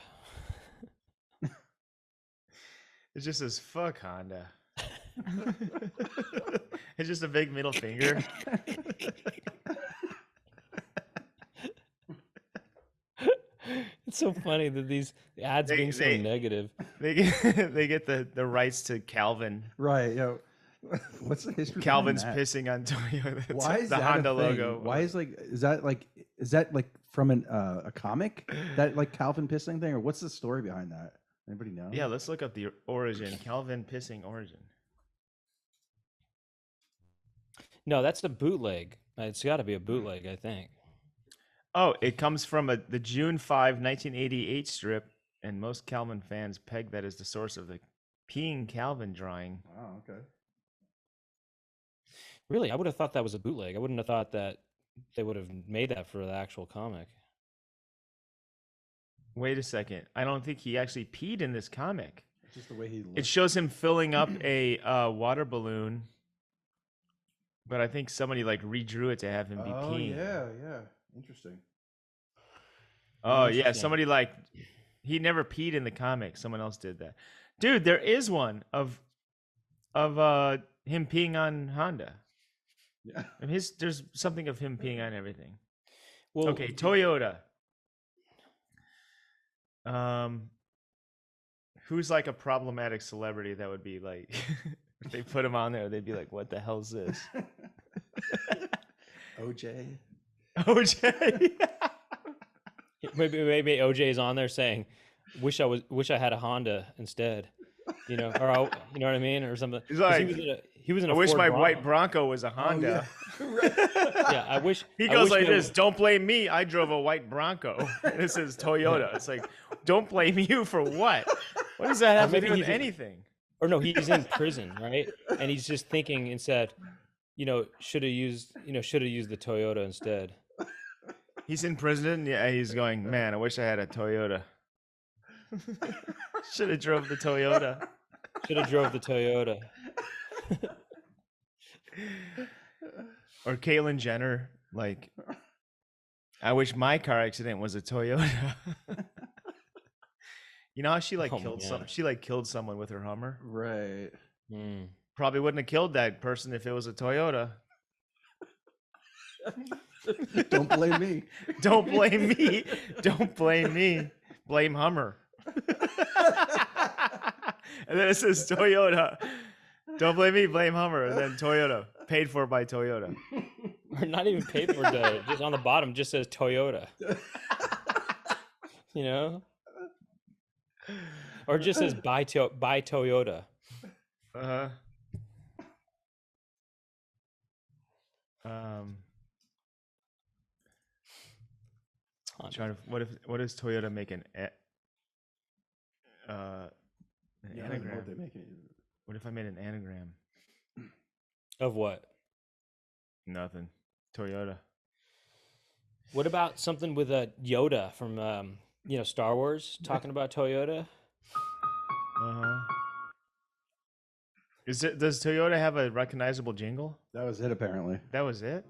It just says "fuck Honda." It's just a big middle finger. It's so funny that these ads being so negative. They get the rights to Calvin. Right. Yo. What's the history? Calvin's behind that? pissing on Toyota. Why is the that Honda a thing? logo? Why is that from a comic, that like Calvin pissing thing, or what's the story behind that? Anybody know? Yeah, let's look up the origin. Calvin pissing origin. No, that's a bootleg. It's got to be a bootleg, I think. Oh, it comes from the June 5, 1988 strip, and most Calvin fans peg that as the source of the Peeing Calvin drawing. Oh, okay. Really, I would have thought that was a bootleg. I wouldn't have thought that they would have made that for the actual comic. Wait a second. I don't think he actually peed in this comic. It's just the way he looks. It shows him filling up a water balloon, but I think somebody like redrew it to have him be peeing. Yeah. Interesting. Oh yeah, Interesting. somebody he never peed in the comic. Someone else did that. Dude, there is one of him peeing on Honda. Yeah. And there's something of him peeing on everything. Well, Okay, Toyota. Who's like a problematic celebrity that would be like if they put him on there, they'd be like, "What the hell's this?" OJ. OJ. maybe OJ's on there saying, "Wish I had a Honda instead," or you know what I mean, or something. He's 'Cause like, he was in a I wish Ford my Bronco. white Bronco was a Honda. Yeah, I wish He I goes wish like my- this: "Don't blame me. I drove a white Bronco." And it says Toyota. It's like, don't blame you for what? What does that have to maybe do he with did- anything? Or no, he's in prison, right? And he's just thinking instead, should have used the Toyota instead. He's in prison. Yeah, he's going, "Man, I wish I had a Toyota. Should have drove the Toyota." Should have drove the Toyota. Or Caitlyn Jenner, like, "I wish my car accident was a Toyota." You know how she Oh, killed man. killed someone with her Hummer? Right. Mm. Probably wouldn't have killed that person if it was a Toyota. Don't blame me. Don't blame me. Don't blame me. Blame Hummer. And then it says Toyota. Don't blame me, blame Hummer. And then Toyota. Paid for by Toyota. Or not even paid for Toyota. Just on the bottom just says Toyota. Or it just says buy Toyota. Uh-huh. I'm trying to. What does Toyota make an Yeah, I don't know anagram? what they make it. What if I made an anagram? Of what? Nothing. Toyota. What about something with a Yoda from Star Wars talking about Toyota? Uh-huh. Does Toyota have a recognizable jingle? That was it, apparently. That was it?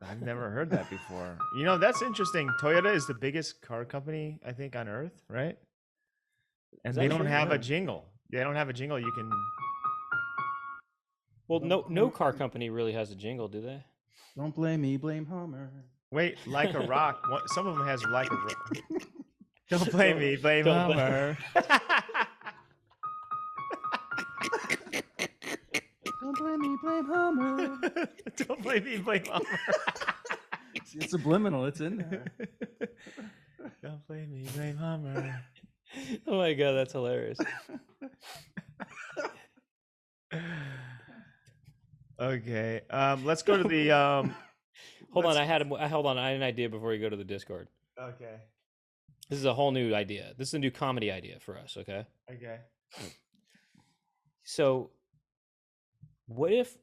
I've never heard that before. You know, that's interesting. Toyota is the biggest car company, I think, on earth, right? And they don't have a jingle. They don't have a jingle you can... Well, no car company really has a jingle, do they? Don't blame me, blame Homer. Wait, Like a Rock. Some of them has Like a Rock. Don't blame me, blame Don't blame- Homer. Don't blame me, blame Homer. Don't blame me, blame Homer. It's subliminal. It's in there. Don't blame me, blame Homer. Oh my god, that's hilarious. Okay, let's go to the. Hold on, I had an idea before you go to the Discord. Okay. This is a whole new idea. This is a new comedy idea for us. Okay. Okay. So, what if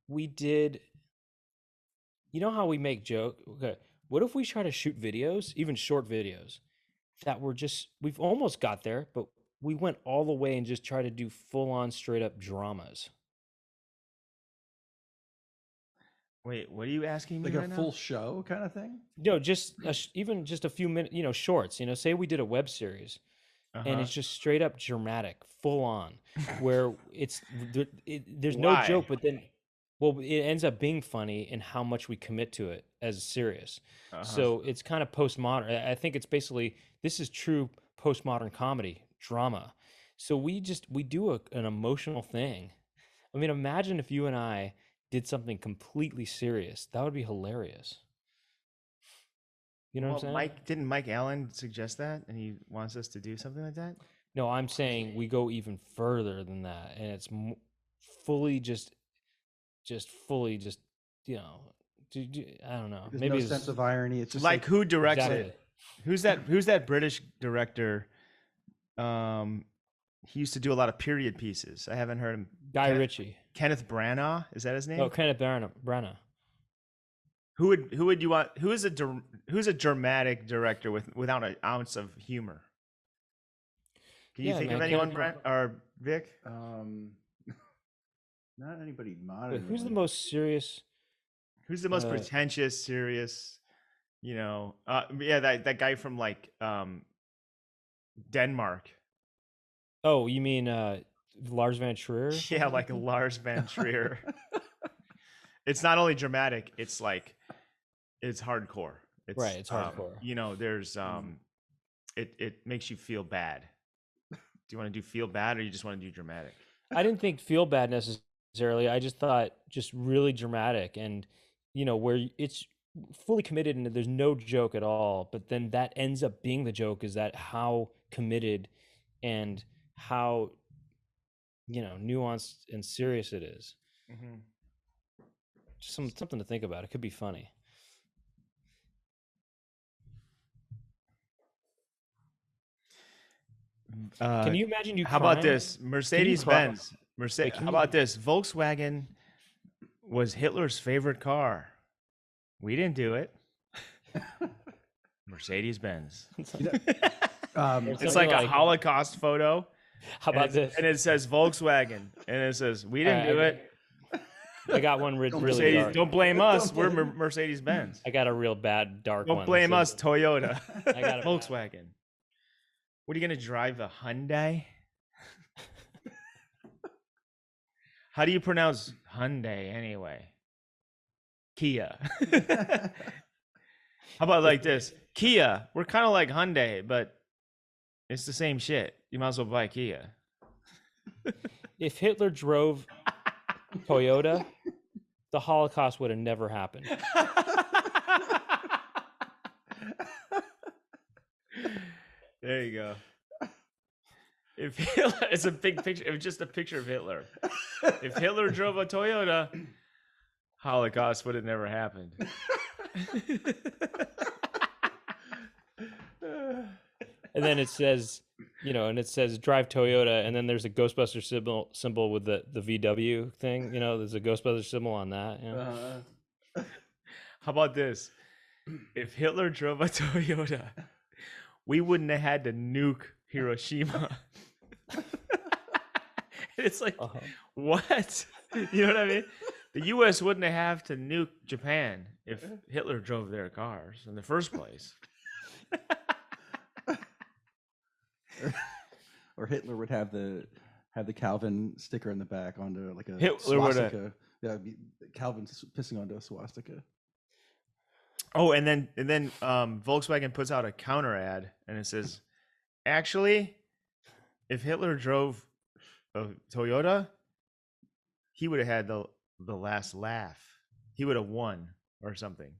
we did? You know how we make joke? Okay. What if we try to shoot videos, even short videos, that were we've almost got there, but we went all the way and just try to do full on straight up dramas. Wait, what are you asking me Like right a now? full show kind of thing? No, just even just a few minutes, shorts. Say we did a web series, and it's just straight up dramatic, full on, where there's no Why? joke, but then, well, it ends up being funny in how much we commit to it as serious. So it's kind of postmodern. I think it's basically, this is true postmodern comedy drama. So we do an emotional thing. I mean, imagine if you and I did something completely serious. That would be hilarious. You know what I'm saying? Didn't Mike Allen suggest that, and he wants us to do something like that? No, I'm saying we go even further than that, and it's fully just fully just I don't know. There's Maybe no it's sense of irony. It's just Like who directs Exactly. it? Who's that British director? He used to do a lot of period pieces. I haven't heard him. Guy Ritchie. Kenneth Branagh, is that his name? Oh, Kenneth Branagh. Who would you want? Who's a dramatic director without an ounce of humor? Can you Yeah, think of man, anyone, Kenneth Brent or Vic? not anybody Wait, modern. who's the really. most serious? Who's the most Uh, pretentious, serious? That guy from like Denmark. Oh, you mean Lars van Trier? Yeah, like Lars van Trier. It's not only dramatic; it's like it's hardcore. Right, it's hardcore. There's it makes you feel bad. Do you want to do feel bad, or you just want to do dramatic? I didn't think feel bad necessarily. I just thought just really dramatic, and where it's fully committed and there's no joke at all. But then that ends up being the joke. Is that how committed and how nuanced and serious it is? Mm-hmm. Just something to think about. It could be funny. Can you imagine you? How about crying? this? Mercedes Benz. Wait, How about this? Volkswagen was Hitler's favorite car. We didn't do it. Mercedes Benz. It's Something like a Holocaust photo. How about this? And it says Volkswagen, and it says we didn't do it. I got one really Mercedes, dark. don't blame us. We're Mercedes Benz. I got a real bad dark one. Don't that blame says- us, Toyota. I got it. Volkswagen. What are you gonna drive, a Hyundai? How do you pronounce Hyundai anyway? Kia. How about like this? Kia. We're kind of like Hyundai, but it's the same shit. You might as well buy Kia. If Hitler drove Toyota, the Holocaust would have never happened. There you go. If Hitler, it's a big picture. It was just a picture of Hitler. If Hitler drove a Toyota, Holocaust would have never happened. And then it says, drive Toyota, and then there's a Ghostbuster symbol with the VW thing. There's a Ghostbuster symbol on that. How about this? If Hitler drove a Toyota, we wouldn't have had to nuke Hiroshima. It's like, what? You know what I mean? The U.S. wouldn't have to nuke Japan if Hitler drove their cars in the first place. Or Hitler would have the Calvin sticker in the back onto like a Hitler would have- swastika. Yeah, it'd be Calvin pissing onto a swastika. Oh, and then Volkswagen puts out a counter ad, and it says, actually, if Hitler drove a Toyota, he would have had the last laugh. He would have won or something.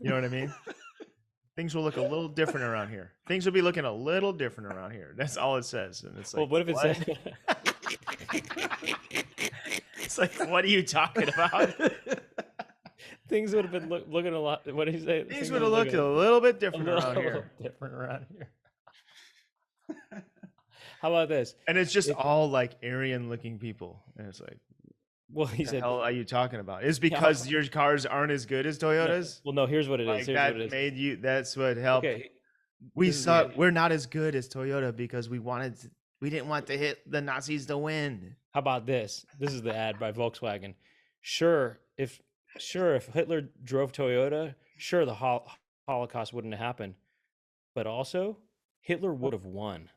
You know what I mean? Things will look a little different around here. Things will be looking a little different around here. That's all it says. And it's like, Well, what if it said? It's like, what are you talking about? Things would have been looking a lot. What did he say? Things would have looked a little bit different around here. Different around here. How about this? And it's just all like Aryan-looking people. And it's like, Well, he what the said, hell are you talking about? It's because your cars aren't as good as Toyotas? well, no, here's what it is. Like Here's that what it is. made you, that's what helped. Okay. We this is saw the- we're not as good as Toyota because we didn't want to hit the Nazis to win. How about this? This is the ad by Volkswagen. Sure, if Hitler drove Toyota, sure the Holocaust wouldn't have happened, but also Hitler would have won.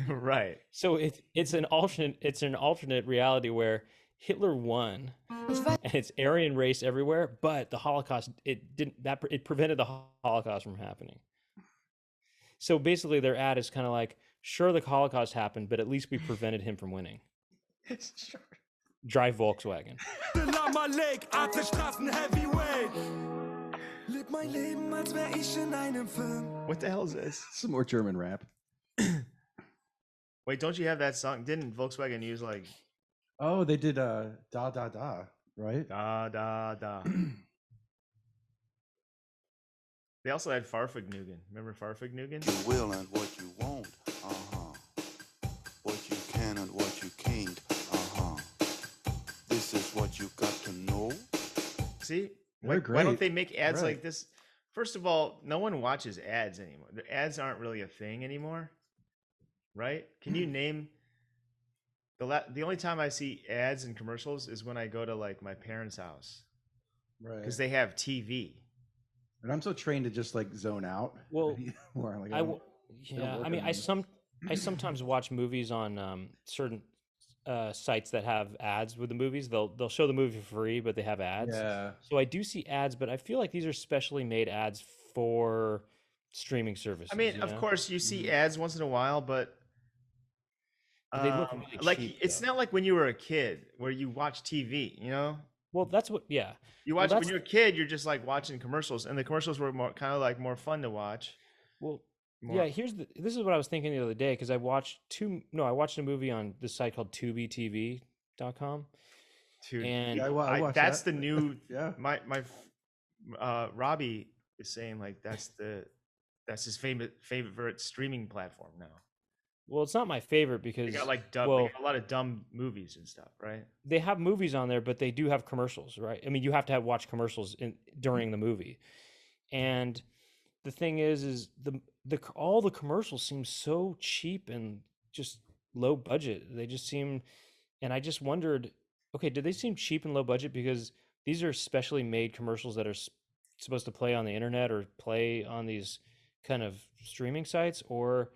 Right. So it's an alternate reality where Hitler won, and it's Aryan race everywhere, but the Holocaust it prevented the Holocaust from happening. So basically, their ad is kind of like, sure, the Holocaust happened, but at least we prevented him from winning. Sure. Drive Volkswagen. What the hell is this? Some more German rap. Wait, don't you have that song? Didn't Volkswagen use like Oh, they did da da da, right? da da da? They also had Farfignugan. Remember Farfignugan? You will and what you won't. Uh-huh. What you can and what you can't. Uh-huh. This is what you got to know. See? They're Why don't great. they make ads Right. like this? First of all, no one watches ads anymore. The ads aren't really a thing anymore. Right? Can you name the only time I see ads and commercials is when I go to like my parents' house Right. because they have TV. And I'm so trained to just like zone out. Well, Where, like, I don't- w- don't yeah, work I mean, on I sometimes watch movies on certain sites that have ads with the movies. They'll show the movie for free, but they have ads. Yeah. So I do see ads, but I feel like these are specially made ads for streaming services. I mean, you of know? course, you see ads once in a while, but They look really like cheap, it's though. not like when you were a kid where you watch TV. You know, Well, that's what. Yeah. you Well, watch when that's- you're a kid, you're just like watching commercials, and the commercials were more kind of like more fun to watch. Well, More, yeah. This is what I was thinking the other day because I watched a movie on this site called TubiTV.com. Dude, And Yeah, I watched that's that. the new. Yeah. My Robbie is saying like that's his favorite streaming platform now. well, it's not my favorite because They got like they well, got a lot of dumb movies and stuff, right? they have movies on there, but they do have commercials, right? I mean, you have to watch commercials during the movie. And the thing is all the commercials seem so cheap and just low budget. They just seem, and I just wondered, okay, do they seem cheap and low budget because these are specially made commercials that are supposed to play on the internet or play on these kind of streaming sites, or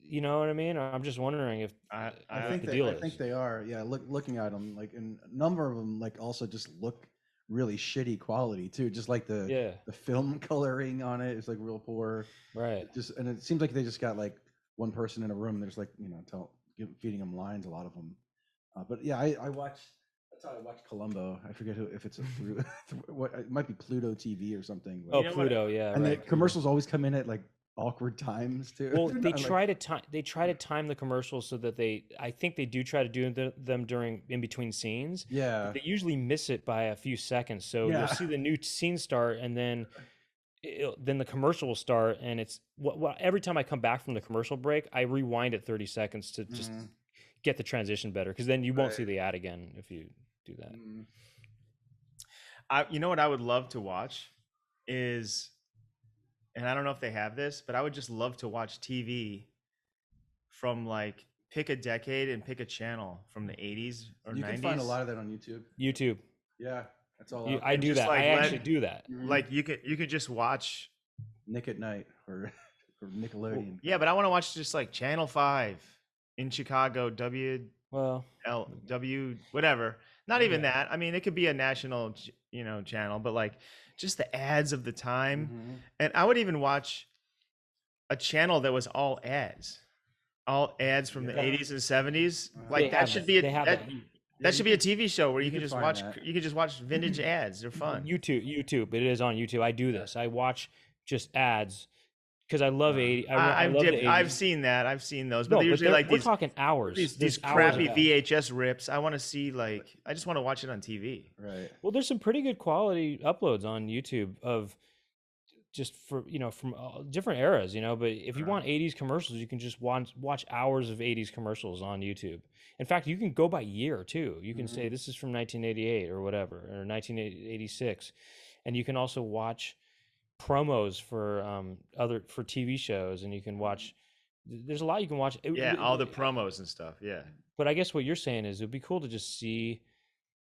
you know what I mean? I'm just wondering if I I think the deal I is. think they are. Yeah, looking at them, like, and a number of them, like, also just look really shitty quality too. Just like the film coloring on it is like real poor. right. And it seems like they just got like one person in a room. There's like feeding them lines. A lot of them. But yeah, I watched. That's how I watched Columbo. I forget if it's through what it might be Pluto TV or something. Oh, You know what? Pluto, yeah. and right. the commercials always come in at like awkward times too. Well, They're they not, like- try to time the commercials so that I think they do try to do them during in between scenes. Yeah. They usually miss it by a few seconds. So Yeah. you'll see the new scene start, and then then the commercial will start, and it's every time I come back from the commercial break, I rewind it 30 seconds to just Mhm. get the transition better, because then you won't see Right. the ad again if you do that. Mm. You know what I would love to watch is, and I don't know if they have this, but I would just love to watch TV from like pick a decade and pick a channel from the 80s or You 90s. can find a lot of that on YouTube. YouTube. Yeah, that's all. I do just, that. like, I let- actually do that. Like you could just watch. Nick at Night or Nickelodeon. Yeah, but I want to watch just like Channel 5 in Chicago, Well, whatever. Not even Yeah. that. I mean, it could be a national, channel, but like just the ads of the time. Mhm. And I would even watch a channel that was all ads from the Yeah. 80s and 70s. Uh-huh. Like they that have should that. be a They have that, that. that should be a TV show where you you can can just find watch that. you can just watch vintage ads. They're fun. YouTube. It is on YouTube. I do this. I watch just ads because I love 80. I I've love the 80s. I've seen that. I've seen those, but No, they're usually like we're these talking hours. these There's hours crappy of ads. VHS rips. I want to see I just want to watch it on TV. Right. Well, there's some pretty good quality uploads on YouTube of just from different eras, But if you want 80s commercials, you can just watch hours of 80s commercials on YouTube. In fact, you can go by year too. You can say this is from 1988 or whatever, or 1986, and you can also watch promos for for TV shows, and you can watch. There's a lot you can watch. Yeah, all the promos and stuff. Yeah. But I guess what you're saying is it'd be cool to just see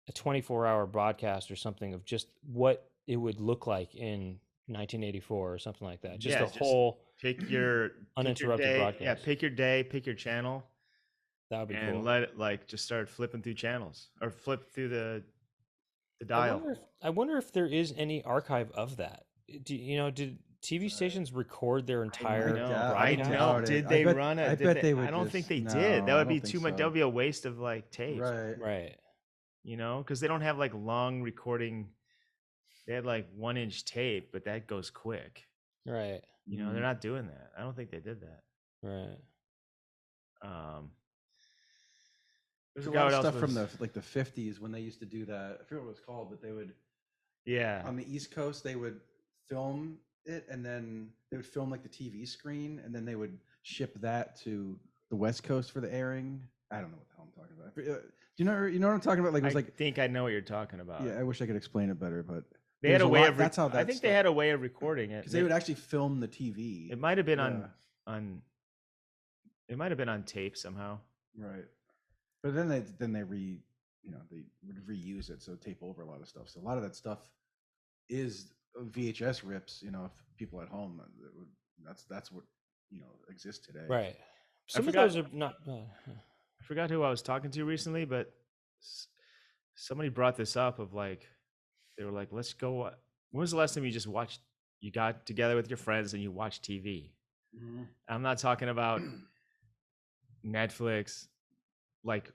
a 24-hour broadcast or something of just what it would look like in 1984 or something like that. Just Yeah, a whole Pick your uninterrupted day. broadcast. Yeah, pick your day, pick your channel, that would be and cool. let it just start flipping through channels or flip through the I dial. wonder if there is any archive of that. Did TV stations record their entire I broadcast? know. doubt it. Did I they bet- run I it? bet they would I don't think just- they no, did. That I would don't be think too much. so. That would be a waste of like tapes. Right. Right. Because they don't have like long recording. They had like 1-inch tape, but that goes quick. Right. They're not doing that. I don't think they did that. Right. There's I a forgot lot of what stuff else from was- the 50s when they used to do that. I forget what it was called, but they would Yeah. on the East Coast they would film it, and then they would film like the TV screen, and then they would ship that to the West Coast for the airing. I don't know what the hell I'm talking about. Do you know what I'm talking about? Like it was I like think I know what you're talking about. yeah. I wish I could explain it better, but They had there's a way lot- of. that's how I that think they stuff- had a way of recording it. because they would actually film the TV. It might have been Yeah. on. It might have been on tape somehow. Right. But then they would reuse it, so tape over a lot of stuff. So a lot of that stuff is VHS rips. If people at home, that's what exists today. Right. Some of forgot- those are not. I forgot who I was talking to recently, but somebody brought this up of like, they were like, let's go. When was the last time you got together with your friends and you watched TV? Mhm. I'm not talking about Netflix, like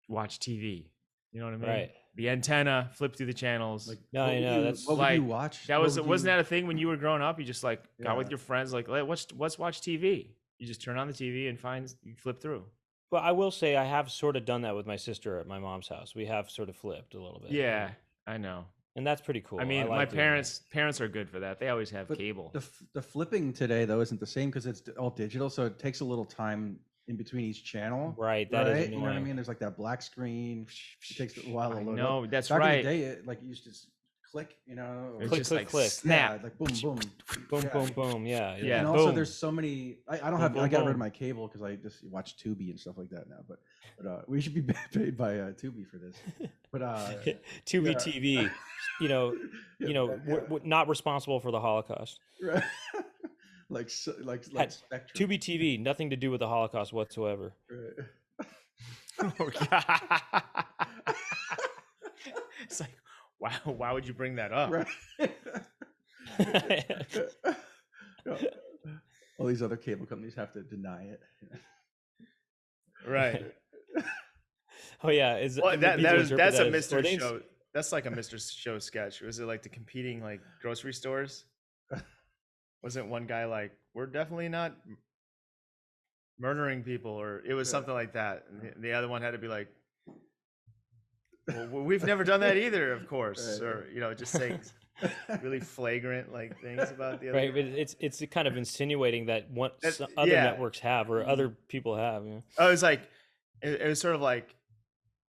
watch TV. You know what I mean? Right. The antenna, flip through the channels. Like No, what I would know, you- that's- what would like, you watch? that What was would wasn't you- that a thing when you were growing up? You just like got with Yeah. your friends, like let's watch TV. You just turn on the TV and you flip through. But I will say I have sort of done that with my sister at my mom's house. We have sort of flipped a little bit. Yeah, I know. And that's pretty cool. I mean, my like doing that. parents are good for that. They always have But cable. The flipping today though isn't the same because it's all digital, so it takes a little time in between each channel. Right, that is right? You know what I annoying. mean? There's like that black screen. It takes a while to I load know, up. that's Back right. in the day, it, like you used to just click, or- It's Click, just click, like click. snap. Yeah, like boom, boom, Boom, Yeah. boom, boom. Yeah. Yeah, And also, boom. there's so many. I don't Boom, have. boom, I got rid boom. of my cable because I just watch Tubi and stuff like that now. But we should be paid by Tubi for this. But Tubi yeah. TV. Not responsible for the Holocaust. right. like Spectrum. Tubi TV, nothing to do with the Holocaust whatsoever. Right. Oh, God. It's like, wow, why would you bring that up? Right. All these other cable companies have to deny it. Right. Oh yeah, Well, the people interpret that's a that as Mr. hoardings. Show. That's like a Mr. Show sketch. Was it like the competing like grocery stores? Wasn't one guy like, we're definitely not murdering people, or it was Yeah. something like that. And the other one had to be like, well, we've never done that either, of course, Right. or just saying really flagrant like things about the other. Right, but it's kind of insinuating that what That's- other yeah. networks have or other people have. Oh, it was like it was sort of like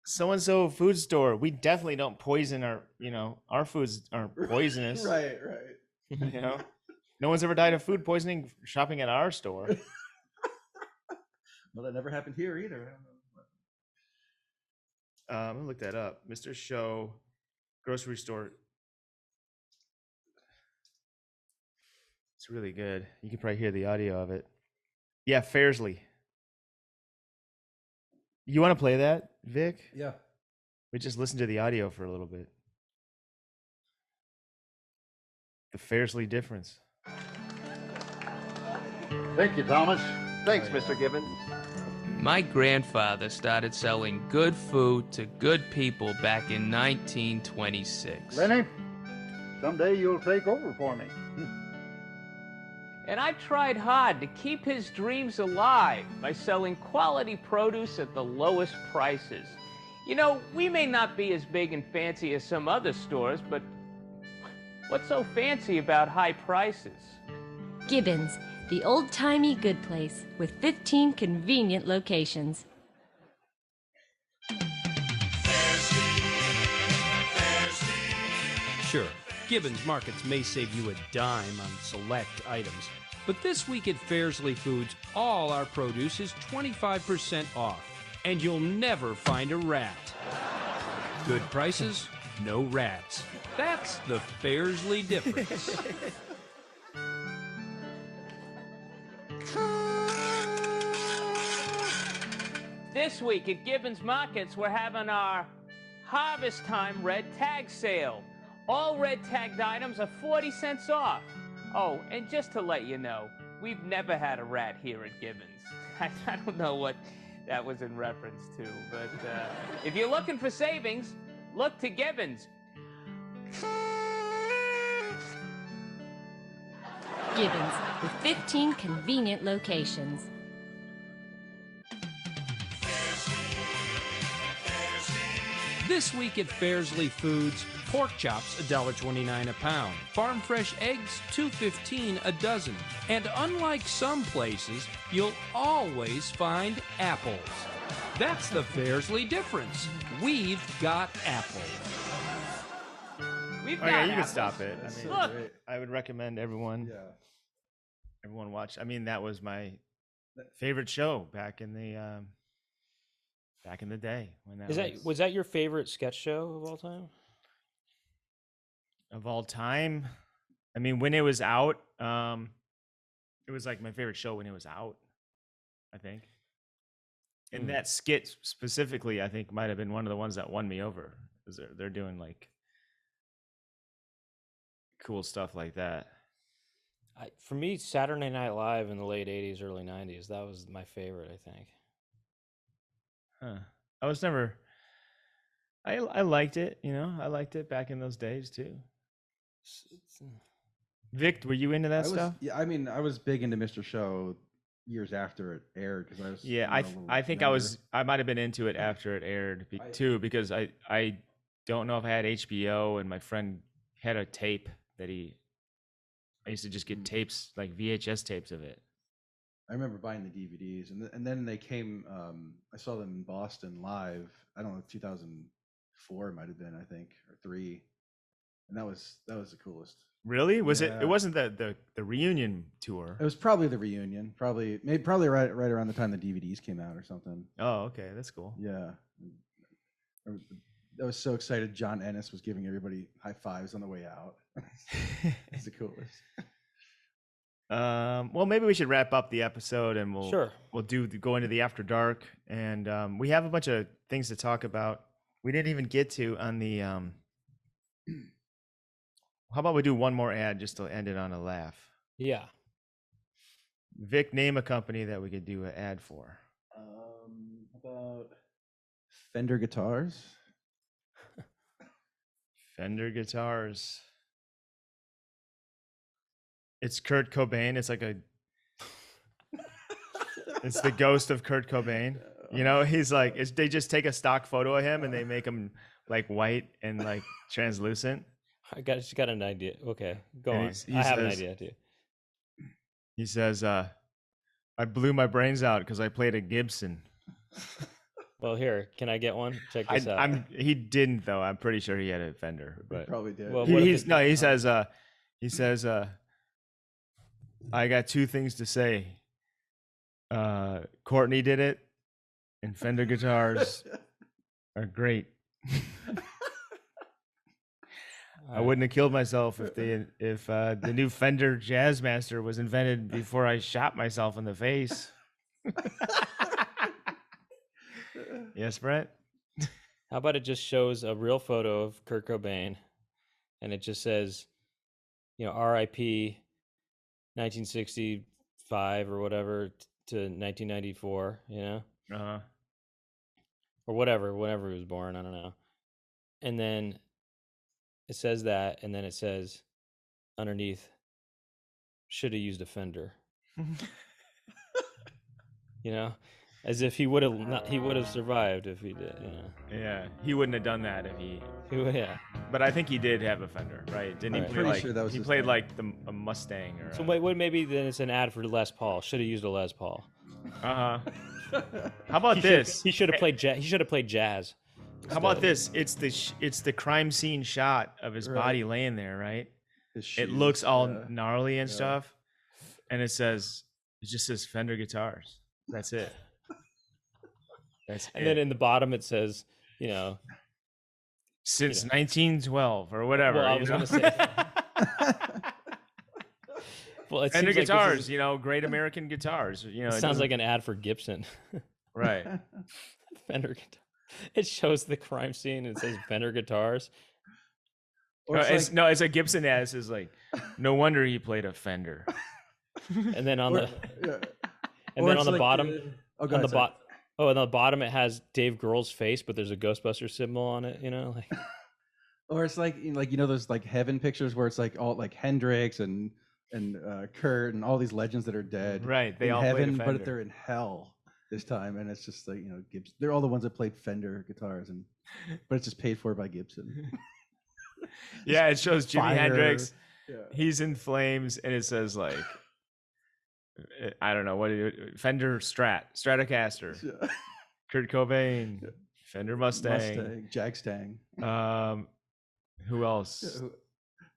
so-and-so food store. We definitely don't poison our foods aren't poisonous. Right. No one's ever died of food poisoning shopping at our store. Well, that never happened here either. I don't know. I'm gonna look that up. Mr. Show grocery store. It's really good. You can probably hear the audio of it. Yeah, Fairsley. You want to play that, Vic? Yeah. We just listened to the audio for a little bit. The Fairsley difference. Thank you, Thomas. Thanks, Mr. Gibbons. My grandfather started selling good food to good people back in 1926. Lenny, someday you'll take over for me. And I've tried hard to keep his dreams alive by selling quality produce at the lowest prices. You know, we may not be as big and fancy as some other stores, but what's so fancy about high prices? Gibbons, the old-timey good place with 15 convenient locations. Sure, Gibbons Markets may save you a dime on select items, but this week at Fairsley Foods, all our produce is 25% off, and you'll never find a rat. Good prices, no rats. That's the Fairsley difference. This week at Gibbons Markets, we're having our Harvest Time Red Tag Sale. All red tagged items are 40 cents off. Oh, and just to let you know, we've never had a rat here at Gibbons. I don't know what that was in reference to, but if you're looking for savings, look to Gibbons. Gibbons, with 15 convenient locations. This week at Fairsley Foods, pork chops $1.29 a pound, farm fresh eggs $2.15 a dozen, and unlike some places, you'll always find apples. That's the Fairsley difference. We've got apples. We've Oh got yeah, you can apples. stop it. That's I mean, so Look. great. I would recommend everyone watch. I mean, that was my favorite show back in the day when Was that your favorite sketch show of all time? of all time. I mean, when it was out, it was like my favorite show when it was out, I think. And that skit specifically, I think, might have been one of the ones that won me over, because they're doing like cool stuff like that. For me, Saturday Night Live in the late 80s, early 90s, that was my favorite, I think. Huh. I was never. I liked it, I liked it back in those days too. Vic, were you into that stuff? Yeah, I mean, I was big into Mr. Show years after it aired because I was. Yeah, I think I might have been into it after it aired too, because I don't know if I had HBO, and my friend had a tape that I used to just get tapes, like VHS tapes of it. I remember buying the DVDs, and then they came. I saw them in Boston live. I don't know, 2004 it might have been, I think, or 3, and that was the coolest. Really? Was Yeah. it wasn't the reunion tour? It was probably the reunion, probably right around the time the DVDs came out or something. Oh, okay, that's cool. Yeah, I was so excited. John Ennis was giving everybody high fives on the way out. It's the coolest. Well, maybe we should wrap up the episode, and we'll go into the After Dark, and we have a bunch of things to talk about. We didn't even get to on the. How about we do one more ad just to end it on a laugh? Yeah. Vic, name a company that we could do an ad for. About Fender guitars. Fender guitars. It's Kurt Cobain. It's like it's the ghost of Kurt Cobain. He's like, they just take a stock photo of him and they make him like white and like translucent. I just got an idea. Okay, go And on. he I have an says- idea too. He says, I blew my brains out because I played a Gibson. Well, here, can I get one? Check this out. He didn't though. I'm pretty sure he had a Fender, but probably did. Well, he says I got two things to say. Courtney did it, and Fender guitars are great. I wouldn't have killed myself if the new Fender Jazzmaster was invented before I shot myself in the face. Yes, Brent? How about it just shows a real photo of Kurt Cobain, and it just says, R.I.P. 1965 or whatever to 1994, Uh-huh. or whenever he was born. I don't know. And then it says that, and then it says underneath, should have used a Fender. As if he would have survived if he did. Yeah, he wouldn't have done that if he. Yeah. But I think he did have a Fender, right? Didn't he Right. play Pretty like sure that was he his played thing. like a Mustang or? So wait, maybe then it's an ad for Les Paul. Should have used a Les Paul. How about this? He should have played jazz. He should have played jazz. How about this? It's the crime scene shot of his body laying there, right? It looks all gnarly and stuff, and it just says Fender guitars. That's it. And then in the bottom it says, since 1912 or whatever. Well, I was going to say. Well, it Fender seems like this guitars, great American guitars. it sounds like an ad for Gibson. Right. Fender guitar. It shows the crime scene and it says Fender guitars. It's a Gibson ad. It says like, no wonder he played a Fender. And then on the bottom, on the bottom it has Dave Grohl's face, but there's a Ghostbuster symbol on it. Or it's like those like heaven pictures where it's like all like Hendrix and Kurt and all these legends that are dead. Right, they in all played a heaven, Fender. but they're in hell this time, and it's just like Gibson. They're all the ones that played Fender guitars, but it's just paid for by Gibson. Yeah, it shows Jimi Fire. Hendrix. Yeah. He's in flames, and it says like, I don't know what Fender Stratocaster. Yeah. Kurt Cobain, Fender Mustang, Jagstang. Who else?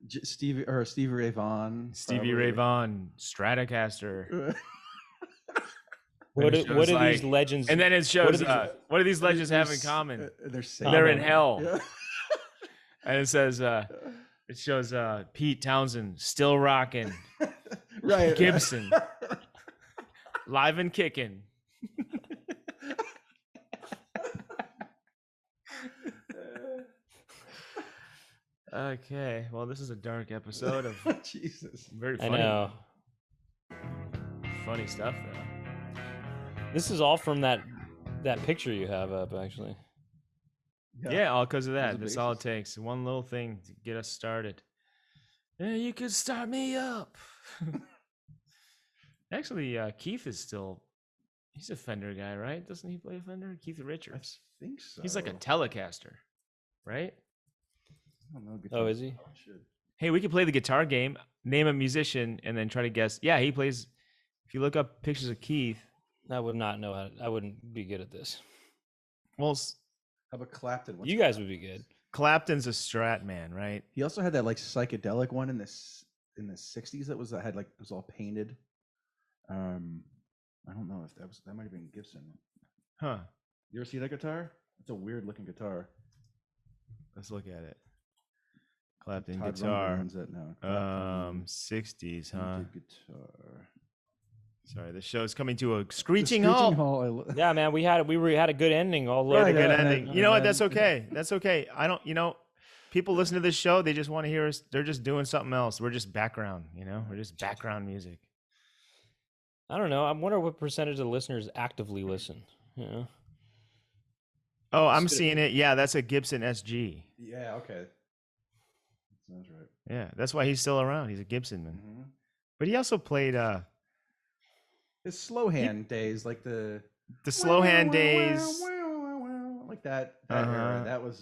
Stevie Ray Vaughan. Stevie Ray Vaughan, Stratocaster. What And it do shows, these like- legends? And then it shows what do these They're- legends have in they're common? They're in hell. Yeah. And it says it shows Pete Townsend still rocking, Right. Gibson live and kicking. Okay, well, this is a dark episode of Jesus. very I funny. know. Funny stuff though. This is all from that picture you have up, actually. Yeah, all because of that. Those are That's all it bases. takes. One little thing to get us started. Yeah, you could start me up. Actually, Keith is he's a Fender guy, right? Doesn't he play a Fender? Keith Richards. I think so. He's like a Telecaster, right? I don't know. Oh, is he? Should. Hey, we could play the guitar game, name a musician, and then try to guess. Yeah, he plays. If you look up pictures of Keith, I would not know how. I wouldn't be good at this. well, How about Clapton? What's You guys would be good. Clapton's a Strat man, right? He also had that like psychedelic one in the 60s that had like it was all painted. I don't know if that might have been Gibson. Huh. You ever see that guitar? It's a weird looking guitar. Let's look at it. Clapton Todd Rundgren guitar. owns that now. Clapton 60s, huh? painted guitar. Sorry, the show's coming to a screeching The halt. Hall. Yeah, man, we had a good ending all We had a over. good yeah, ending. and You know what? then- That's okay. That's okay. I don't. People listen to this show. They just want to hear us. They're just doing something else. We're just background. We're just background music. I don't know. I wonder what percentage of listeners actively listen. Oh, I'm seeing it. Yeah, that's a Gibson SG. Yeah. Okay. Sounds right. Yeah, that's why he's still around. He's a Gibson man. Mm-hmm. But he also played His slow hand days, like the slow hand days. like that Uh-huh. era. That was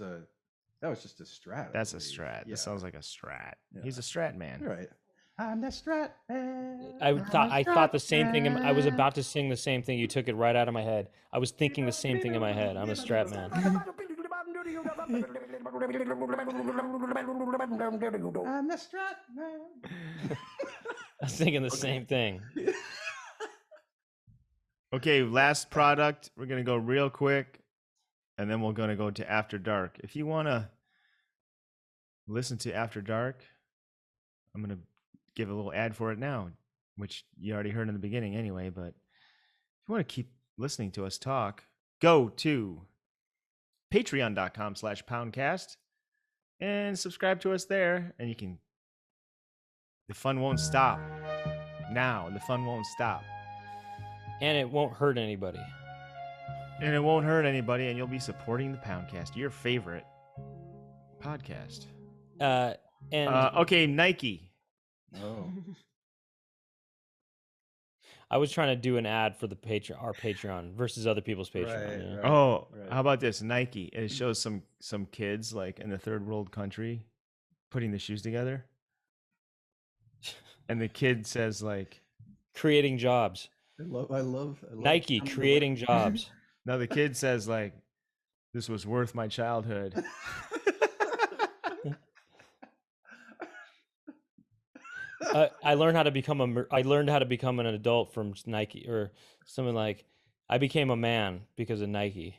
just a Strat. I That's a believe. Strat. Yeah. This sounds like a Strat. Yeah. He's a Strat man. You're right. I'm the Strat Man. I thought the same thing. I was about to sing the same thing. You took it right out of my head. I was thinking the same thing in my head. I'm a Strat Man. I'm the Strat Man. I was thinking the same thing. Okay, last product. We're gonna go real quick, and then we're gonna go to After Dark. If you wanna listen to After Dark, I'm gonna give a little ad for it now, which you already heard in the beginning anyway. But if you want to keep listening to us talk, go to patreon.com/poundcast and subscribe to us there, and you can. The fun won't stop. Now the fun won't stop. And it won't hurt anybody. And it won't hurt anybody, and you'll be supporting the Poundcast, your favorite podcast. Okay, Nike. Oh. I was trying to do an ad for our Patreon versus other people's Patreon. Right. Oh, how about this? Nike. It shows some kids like in the third world country putting the shoes together. And the kid says like creating jobs. I love Nike creating jobs. No, the kid says like, this was worth my childhood. I learned how to become an adult from Nike, or something like, I became a man because of Nike.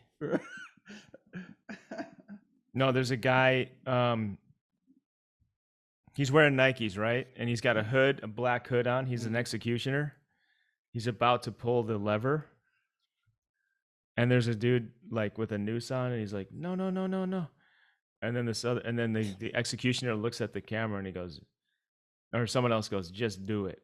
No, there's a guy, he's wearing Nikes, right? And he's got a black hood on. He's an executioner. He's about to pull the lever. And there's a dude like with a noose on, and he's like, no. And then the executioner looks at the camera and he goes, or someone else goes, just do it.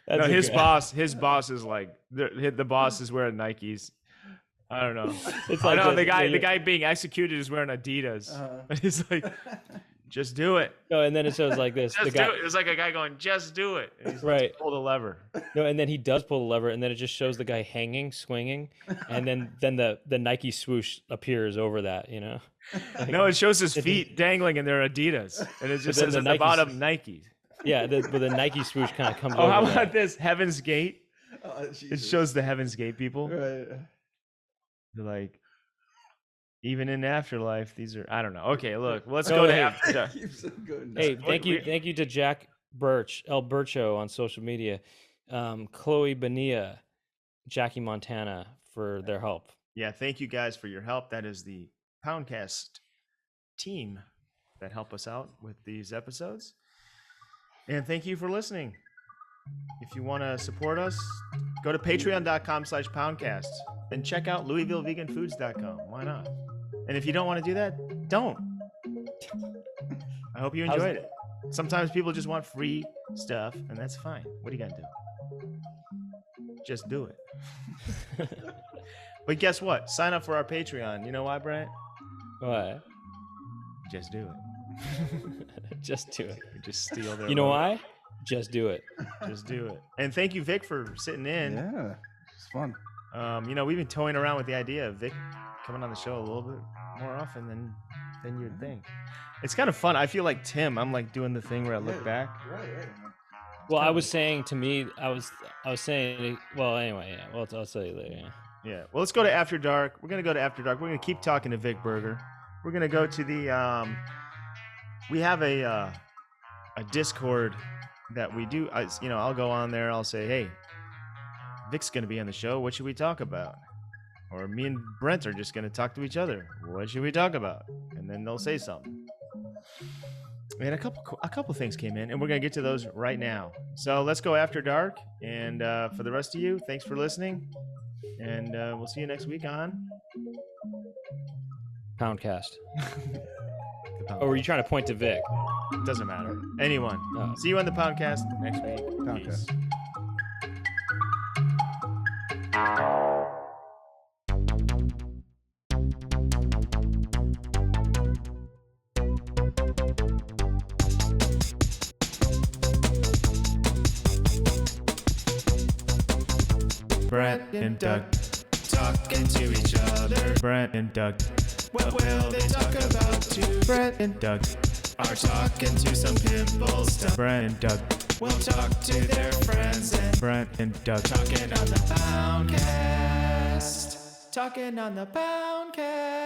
No, his boss is like, the boss is wearing Nikes. I don't know. It's like the guy being executed is wearing Adidas. He's like, just do it. No, and then it shows like this. Do it. It's like a guy going, just do it. And he's right. Like, pull the lever. No, and then he does pull the lever, and then it just shows the guy hanging, swinging, and then the Nike swoosh appears over that, you know? Like, no, it shows his feet dangling, and they're Adidas. And it just says at the bottom, Nike. Yeah, but the Nike swoosh kind of comes over. Oh, how about that. this? Heaven's Gate. It shows the Heaven's Gate people. Right. They're like, even in afterlife, these are, I don't know. Okay, look, let's go to After Dark. Hey, thank you to Jack Birch, El Bircho on social media, Chloe Bonilla, Jackie Montana for their help. Yeah, thank you guys for your help. That is the Poundcast team that help us out with these episodes. And thank you for listening. If you want to support us, go to patreon.com/poundcast and check out LouisvilleVeganFoods.com. Why not? And if you don't want to do that, don't. I hope you enjoyed it. Sometimes people just want free stuff, and that's fine. What are you going to do? Just do it. But guess what? Sign up for our Patreon. You know why, Brent? What? Just do it. Just do it. Just steal their You know why? Just do it. Just do it. And thank you, Vic, for sitting in. Yeah, it's fun. We've been toying around with the idea of Vic coming on the show a little bit more often than you'd think. It's kind of fun. I feel like Tim. I'm like doing the thing where I look back. Right. Well, I was saying to me, I was saying. Well, anyway, yeah. Well, I'll tell you later. Yeah. Yeah. Well, let's go to After Dark. We're gonna go to After Dark. We're gonna keep talking to Vic Berger. We're gonna go to the. We have a Discord that we do. I'll go on there. I'll say, hey, Vic's gonna be on the show. What should we talk about? Or me and Brent are just gonna talk to each other. What should we talk about? And then they'll say something. And a couple things came in, and we're gonna get to those right now. So let's go After Dark. And for the rest of you, thanks for listening. And we'll see you next week on Poundcast. Or were you trying to point to Vic? Doesn't matter. Anyone. Oh. See you on the Poundcast next week. Poundcast. Peace. Brent and Doug talking to each other. Brent and Doug What will they talk about too? Brent and Doug are talking to some pimple stuff. Brent and Doug will talk to their friends, and Brent and Doug talking on the Poundcast. Talking on the Poundcast.